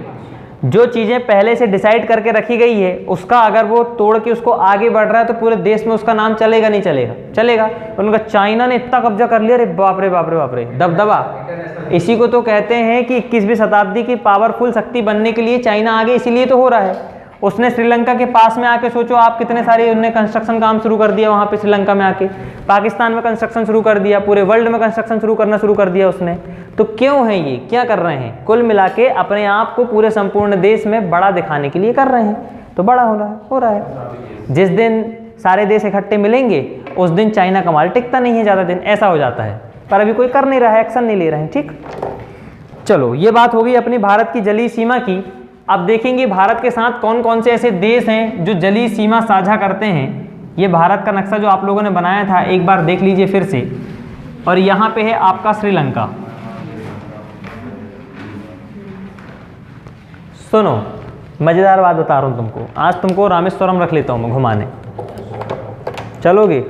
जो चीज़ें पहले से डिसाइड करके रखी गई है उसका अगर वो तोड़ के उसको आगे बढ़ रहा है तो पूरे देश में उसका नाम चलेगा नहीं चलेगा? चलेगा। उनका चाइना ने इतना कब्जा कर लिया, अरे बाप रे बाप रे बाप रे, दबदबा। इसी को तो कहते हैं कि 21वीं शताब्दी की पावरफुल शक्ति बनने के लिए चाइना आगे इसीलिए तो हो रहा है। उसने श्रीलंका के पास में आके, सोचो आप, कितने सारे उनने कंस्ट्रक्शन काम शुरू कर दिया वहाँ पे श्रीलंका में आके, पाकिस्तान में कंस्ट्रक्शन शुरू कर दिया, पूरे वर्ल्ड में कंस्ट्रक्शन शुरू करना शुरू कर दिया उसने। तो क्यों है ये, क्या कर रहे हैं? कुल मिला के अपने आप को पूरे संपूर्ण देश में बड़ा दिखाने के लिए कर रहे हैं। तो बड़ा हो रहा है। जिस दिन सारे देश इकट्ठे मिलेंगे उस दिन चाइना का माल टिकता नहीं है ज़्यादा दिन, ऐसा हो जाता है। पर अभी कोई कर नहीं रहा है, एक्शन नहीं ले रहे हैं, ठीक। चलो, ये बात हो गई अपनी भारत की जलीय सीमा की। अब देखेंगे भारत के साथ कौन कौन से ऐसे देश हैं जो जलीय सीमा साझा करते हैं। ये भारत का नक्शा जो आप लोगों ने बनाया था एक बार देख लीजिए फिर से। और यहाँ पे है आपका श्रीलंका। सुनो, मज़ेदार बात बता रहा हूँ तुमको, आज तुमको रामेश्वरम रख लेता हूँ मैं घुमाने, चलोगे?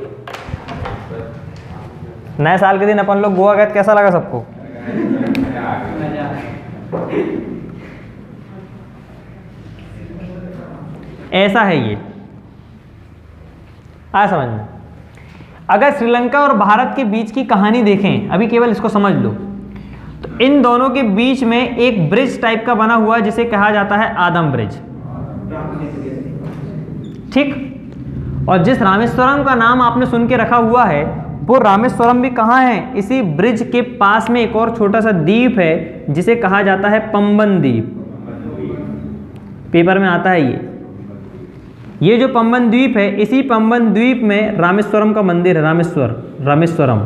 नए साल के दिन अपन लोग गोवा गए, कैसा लगा सबको? ऐसा है ये, आ समझ में। अगर श्रीलंका और भारत के बीच की कहानी देखें, अभी केवल इसको समझ लो, तो इन दोनों के बीच में एक ब्रिज टाइप का बना हुआ है जिसे कहा जाता है आदम ब्रिज, ठीक। और जिस रामेश्वरम का नाम आपने सुन के रखा हुआ है वो रामेश्वरम भी कहाँ है? इसी ब्रिज के पास में एक और छोटा सा द्वीप है जिसे कहा जाता है पंबन द्वीप। पेपर में आता है ये जो पंबन द्वीप है, इसी पंबन द्वीप में रामेश्वरम का मंदिर है। रामेश्वरम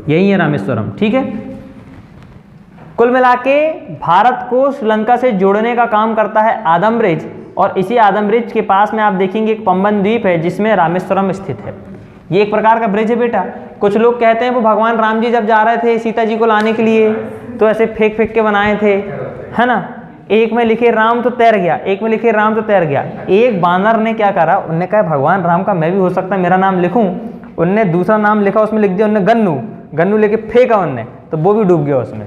यही है रामेश्वरम, ठीक है। कुल मिला के भारत को श्रीलंका से जोड़ने का काम करता है आदम ब्रिज, और इसी आदम ब्रिज के पास में आप देखेंगे एक पंबन द्वीप है जिसमें रामेश्वरम स्थित है। ये एक प्रकार का ब्रिज है बेटा। कुछ लोग कहते हैं वो भगवान राम जी जब जा रहे थे सीता जी को लाने के लिए तो ऐसे फेंक फेंक के बनाए थे, है ना। एक में लिखे राम तो तैर गया, एक में लिखे राम तो तैर गया। एक बानर ने क्या करा, उनने कहा भगवान राम का मैं भी हो सकता है मेरा नाम लिखूं। उनने दूसरा नाम लिखा, उसमें लिख दिया उनने गन्नू लेके फेंका उनने, तो वो भी डूब गया उसमें।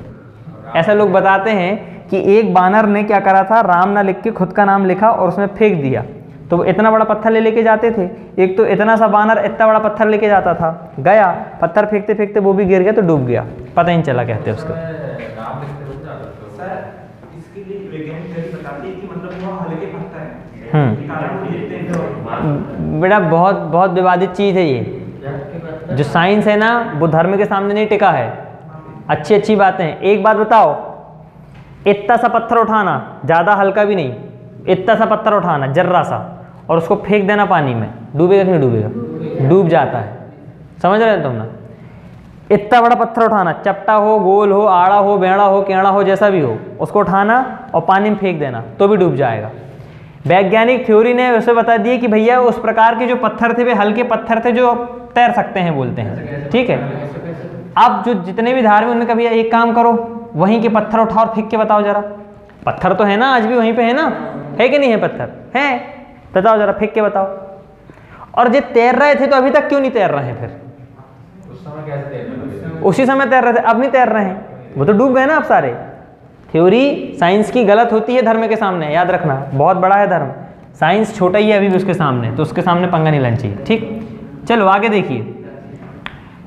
ऐसा लोग बताते हैं कि एक बानर ने क्या करा था, राम ना लिख के खुद का नाम लिखा और उसमें फेंक दिया। तो वो इतना बड़ा पत्थर लेके जाते थे, एक तो इतना सा बानर इतना बड़ा पत्थर लेके जाता था, गया पत्थर फेंकते फेंकते वो भी गिर गया तो डूब गया, पता ही नहीं चला कहते उसको। बेटा बहुत बहुत विवादित चीज़ है ये। जो साइंस है ना वो धर्म के सामने नहीं टिका है। अच्छी अच्छी बातें। एक बात बताओ, इतना सा पत्थर उठाना, ज़्यादा हल्का भी नहीं, इतना सा पत्थर उठाना जर्रा सा और उसको फेंक देना पानी में, डूबेगा कि नहीं डूबेगा? डूब जाता है। समझ रहे हो तुम ना? इतना बड़ा पत्थर उठाना, चपटा हो, गोल हो, आड़ा हो, बेड़ा हो, केड़ा हो, जैसा भी हो, उसको उठाना और पानी में फेंक देना तो भी डूब जाएगा। वैज्ञानिक थ्योरी ने उसे बता दिया कि भैया उस प्रकार के जो पत्थर थे वे हल्के पत्थर थे जो तैर सकते हैं, बोलते हैं, ठीक है। अब जो जितने भी धार में उन्होंने कभी एक काम करो, वहीं के पत्थर उठाओ और फेंक के बताओ जरा, पत्थर तो है ना आज भी वहीं पे है ना, है कि नहीं है पत्थर, है, बताओ जरा फेंक के बताओ। और जो तैर रहे थे तो अभी तक क्यों नहीं तैर रहे हैं फिर? उस समय कैसे तैर रहे थे? उसी समय तैर रहे थे, अब नहीं तैर रहे हैं, वो तो डूब गए ना अब सारे। थ्योरी साइंस की गलत होती है धर्म के सामने, याद रखना, बहुत बड़ा है धर्म, साइंस छोटा ही है अभी भी उसके सामने, तो उसके सामने पंगा नहीं लेना चाहिए, ठीक। चलो आगे देखिए,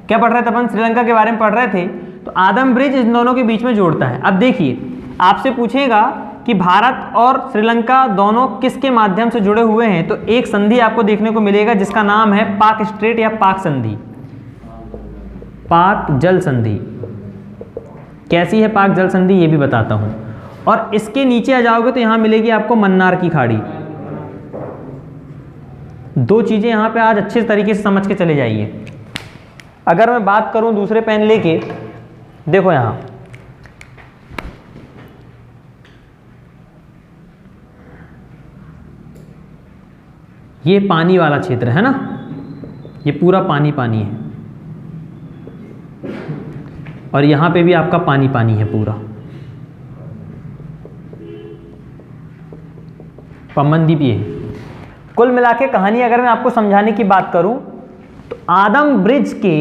क्या पढ़ रहे थे अपन? श्रीलंका के बारे में पढ़ रहे थे। तो आदम ब्रिज इन दोनों के बीच में जोड़ता है। अब देखिए, आपसे पूछेगा कि भारत और श्रीलंका दोनों किसके माध्यम से जुड़े हुए हैं, तो एक संधि आपको देखने को मिलेगा जिसका नाम है पाक स्ट्रेट या पाक संधि, पाक जल संधि। कैसी है पाक जल संधि ये भी बताता हूं। और इसके नीचे आ जाओगे तो यहां मिलेगी आपको मन्नार की खाड़ी। दो चीजें यहां पे आज अच्छे तरीके से समझ के चले जाइए। अगर मैं बात करूं दूसरे पेन लेके, देखो यहां ये पानी वाला क्षेत्र है ना, ये पूरा पानी पानी है, और यहां पे भी आपका पानी पानी है पूरा, पमनदीप ये। कुल मिला के कहानी अगर मैं आपको समझाने की बात करूं तो आदम ब्रिज के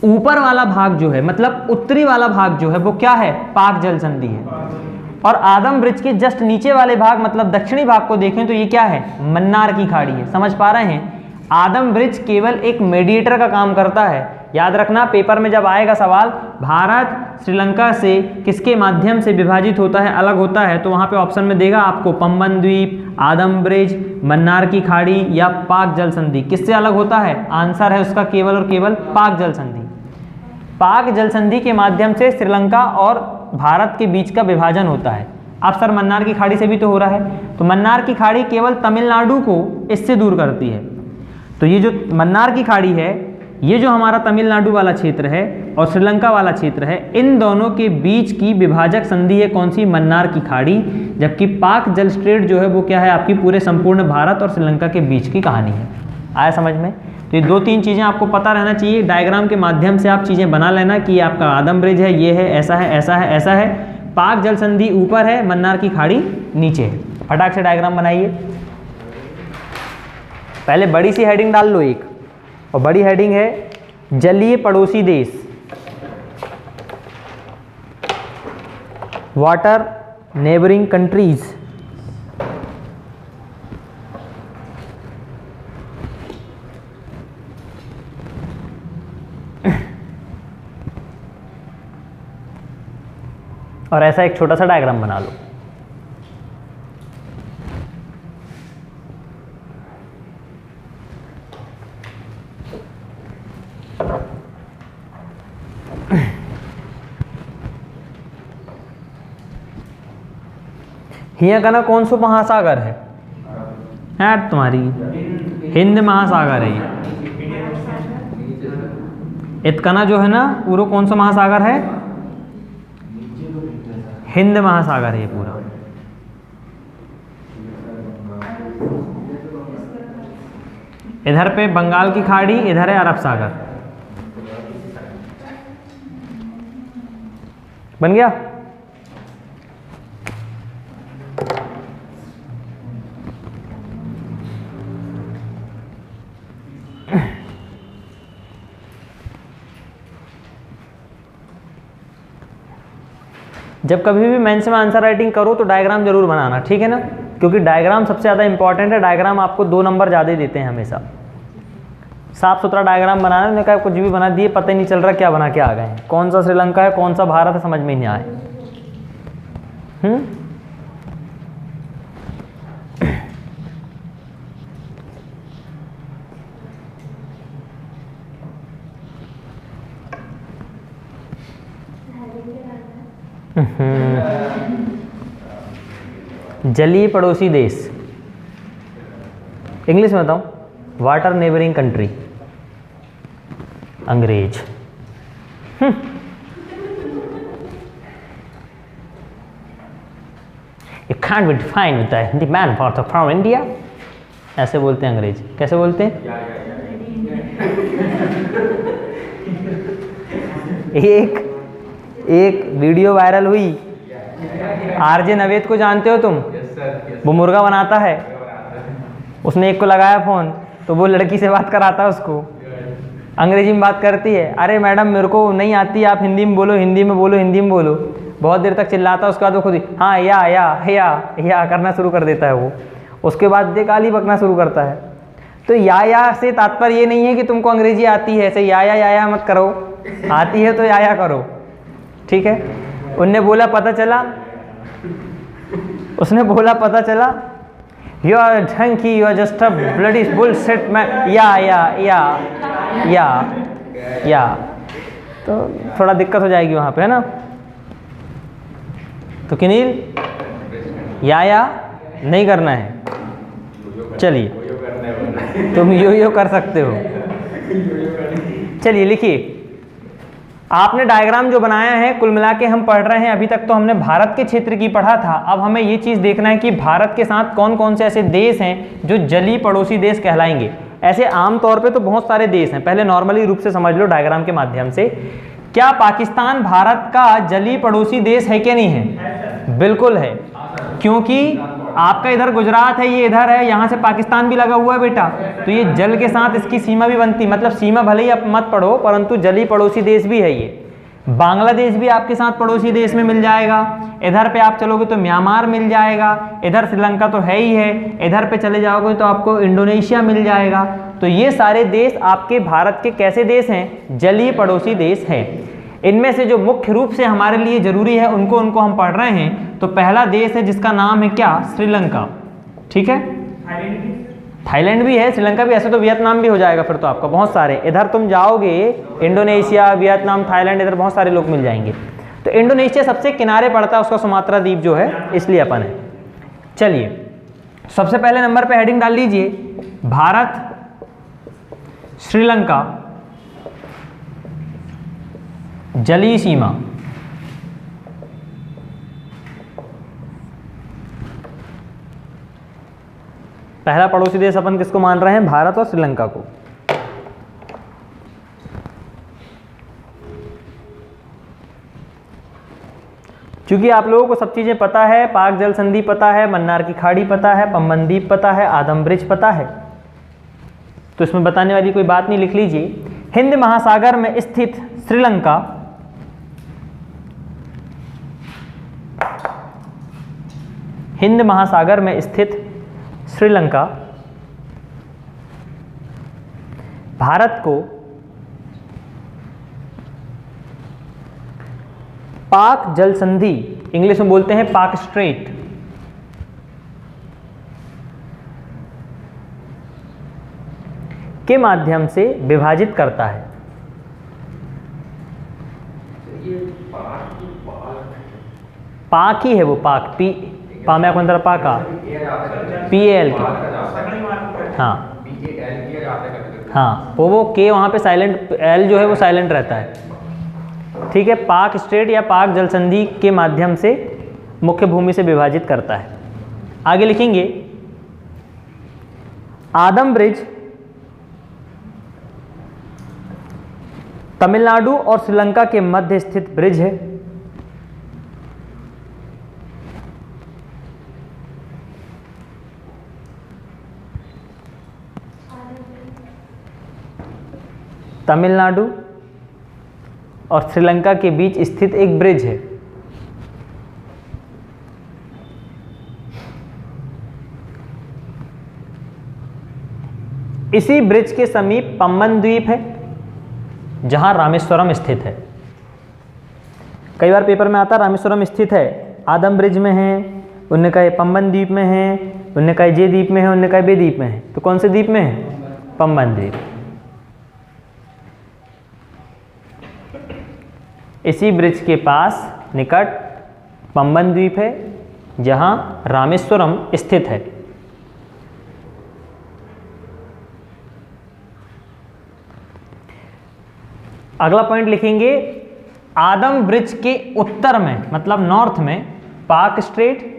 ऊपर वाला भाग जो है, मतलब उत्तरी वाला भाग जो है वो क्या है? पाक जल संधि है। और आदम ब्रिज के जस्ट नीचे वाले भाग मतलब दक्षिणी भाग को देखें तो ये क्या है? मन्नार की खाड़ी है। समझ पा रहे हैं? आदम ब्रिज केवल एक मेडिएटर का काम करता है। याद रखना, पेपर में जब आएगा सवाल भारत श्रीलंका से किसके माध्यम से विभाजित होता है, अलग होता है, तो वहां पे ऑप्शन में देगा आपको पंबन द्वीप, आदम ब्रिज, मन्नार की खाड़ी या पाक जल संधि। किससे अलग होता है? आंसर है उसका केवल और केवल पाक जल संधि। पाक जल संधि के माध्यम से श्रीलंका और भारत के बीच का विभाजन होता है। अब सर मन्नार की खाड़ी से भी तो हो रहा है, तो मन्नार की खाड़ी केवल तमिलनाडु को इससे दूर करती है। तो ये जो मन्नार की खाड़ी है, ये जो हमारा तमिलनाडु वाला क्षेत्र है और श्रीलंका वाला क्षेत्र है, इन दोनों के बीच की विभाजक संधि है कौन सी? मन्नार की खाड़ी। जबकि पाक जल स्ट्रेट जो है वो क्या है? आपकी पूरे संपूर्ण भारत और श्रीलंका के बीच की कहानी है। आया समझ में? तो ये दो तीन चीज़ें आपको पता रहना चाहिए। डायग्राम के माध्यम से आप चीज़ें बना लेना कि आपका आदम ब्रिज है, ये है, ऐसा है, ऐसा है, ऐसा है। पाक जल संधि ऊपर है, मन्नार की खाड़ी नीचे है। फटाक से डायग्राम बनाइए। पहले बड़ी सी हेडिंग डाल लो एक, और बड़ी हेडिंग है जलीय पड़ोसी देश, वाटर नेबरिंग कंट्रीज। और ऐसा एक छोटा सा डायग्राम बना लो। हिया का ना कौन सा महासागर है? तुम्हारी हिंद महासागर है ये। इतना जो है ना पूरा कौन सा महासागर है? हिंद महासागर है ये पूरा। इधर पे बंगाल की खाड़ी, इधर है अरब सागर। बन गया? जब कभी भी मेंस में आंसर राइटिंग करो तो डायग्राम जरूर बनाना, ठीक है ना? क्योंकि डायग्राम सबसे ज़्यादा इंपॉर्टेंट है। डायग्राम आपको 2 नंबर ज़्यादा ही देते हैं हमेशा। साफ सुथरा डायग्राम बनाना, मैंने कहा कुछ भी बना दिए, पता ही नहीं चल रहा क्या बना के आ गए हैं। कौन सा श्रीलंका है, कौन सा भारत है, समझ में ही नहीं आए। जलीय पड़ोसी देश, इंग्लिश में बताऊं, वाटर नेबरिंग कंट्री, अंग्रेज। It can't be defined with the Hindi man part of from India. ऐसे बोलते हैं अंग्रेज। कैसे बोलते हैं? एक वीडियो वायरल हुई, आरजे नवेद को जानते हो तुम? वो मुर्गा बनाता है, उसने एक को लगाया फ़ोन तो वो लड़की से बात कराता है उसको, अंग्रेजी में बात करती है, अरे मैडम मेरे को नहीं आती, आप हिंदी में बोलो, हिंदी में बोलो, हिंदी में बोलो। बहुत देर तक चिल्लाता है, उसके बाद वो खुद ही हाँ या करना शुरू कर देता है वो। उसके बाद दे गाली बकना शुरू करता है। तो या से तात्पर्य ये नहीं है कि तुमको अंग्रेजी आती है, ऐसे या मत करो, आती है तो या करो, ठीक है। उनने बोला पता चला, उसने बोला पता चला, you are donkey, you are just a bloody bullshit man, या तो थोड़ा दिक्कत हो जाएगी वहाँ पे, है ना। तो किनील या नहीं करना है, चलिए तुम यो कर सकते हो। चलिए लिखिए, आपने डायग्राम जो बनाया है, कुल मिला के हम पढ़ रहे हैं, अभी तक तो हमने भारत के क्षेत्र की पढ़ा था। अब हमें ये चीज़ देखना है कि भारत के साथ कौन कौन से ऐसे देश हैं जो जलीय पड़ोसी देश कहलाएंगे। ऐसे आमतौर पे तो बहुत सारे देश हैं, पहले नॉर्मली रूप से समझ लो डायग्राम के माध्यम से। क्या पाकिस्तान भारत का जलीय पड़ोसी देश है क्या नहीं है? बिल्कुल है, क्योंकि आपका इधर गुजरात है, ये इधर है, यहाँ से पाकिस्तान भी लगा हुआ है बेटा, तो ये जल के साथ इसकी सीमा भी बनती, मतलब सीमा भले ही आप मत पढ़ो परंतु जलीय पड़ोसी देश भी है ये। बांग्लादेश भी आपके साथ पड़ोसी देश में मिल जाएगा, इधर पे आप चलोगे तो म्यांमार मिल जाएगा, इधर श्रीलंका तो है ही है, इधर पे चले जाओगे तो आपको इंडोनेशिया मिल जाएगा। तो ये सारे देश आपके भारत के कैसे देश हैं? जलीय पड़ोसी देश हैं। इनमें से जो मुख्य रूप से हमारे लिए जरूरी है उनको हम पढ़ रहे हैं। तो पहला देश है जिसका नाम है क्या? श्रीलंका, ठीक है। थाईलैंड भी है, श्रीलंका भी, ऐसे तो वियतनाम भी हो जाएगा फिर तो आपका, बहुत सारे इधर तुम जाओगे इंडोनेशिया, वियतनाम, थाईलैंड, इधर बहुत सारे लोग मिल जाएंगे। तो इंडोनेशिया सबसे किनारे पड़ता है, उसका सुमात्रा द्वीप जो है, इसलिए अपन है। चलिए सबसे पहले नंबर पे हेडिंग डाल लीजिए, भारत श्रीलंका जलीय सीमा। पहला पड़ोसी देश अपन किसको मान रहे हैं? भारत और श्रीलंका को। क्योंकि आप लोगों को सब चीजें पता है, पाक जल संधि पता है, मन्नार की खाड़ी पता है, पम्बन द्वीप पता है, आदम ब्रिज पता है, तो इसमें बताने वाली कोई बात नहीं, लिख लीजिए। हिंद महासागर में स्थित श्रीलंका हिंद महासागर में स्थित श्रीलंका भारत को पाक जल संधि, इंग्लिश में बोलते हैं पाक स्ट्रेट, के माध्यम से विभाजित करता है। पाक ही है वो, पाक, पाका PAL के, हाँ वो के वहाँ पे साइलेंट, एल जो है वो साइलेंट रहता है, ठीक है। पाक स्ट्रेट या पाक जल संधि के माध्यम से मुख्य भूमि से विभाजित करता है। आगे लिखेंगे, आदम ब्रिज तमिलनाडु और श्रीलंका के मध्य स्थित ब्रिज है। तमिलनाडु और श्रीलंका के बीच स्थित एक ब्रिज है। इसी ब्रिज के समीप पम्बन द्वीप है जहां रामेश्वरम स्थित है। कई बार पेपर में आता रामेश्वरम स्थित है, आदम ब्रिज में है, उनने कहा पम्बन द्वीप में है, उनने कहा जे द्वीप में है, उनने कहा बे द्वीप में है, तो कौन से द्वीप में है? पम्बन द्वीप। इसी ब्रिज के पास निकट पम्बन द्वीप है जहां रामेश्वरम स्थित है। अगला पॉइंट लिखेंगे, आदम ब्रिज के उत्तर में मतलब नॉर्थ में पाक स्ट्रेट,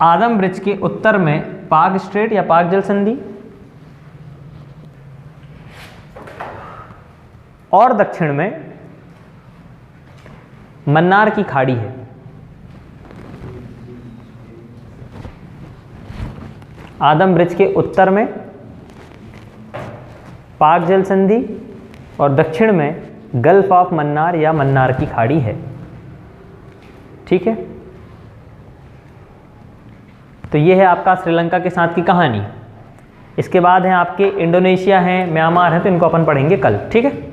आदम ब्रिज के उत्तर में पाक स्ट्रेट या पाक जल संधि, और दक्षिण में मन्नार की खाड़ी है। आदम ब्रिज के उत्तर में पाक जल संधि और दक्षिण में गल्फ ऑफ मन्नार या मन्नार की खाड़ी है। ठीक है, तो ये है आपका श्रीलंका के साथ की कहानी। इसके बाद है आपके इंडोनेशिया है, म्यांमार है, तो इनको अपन पढ़ेंगे कल। ठीक है।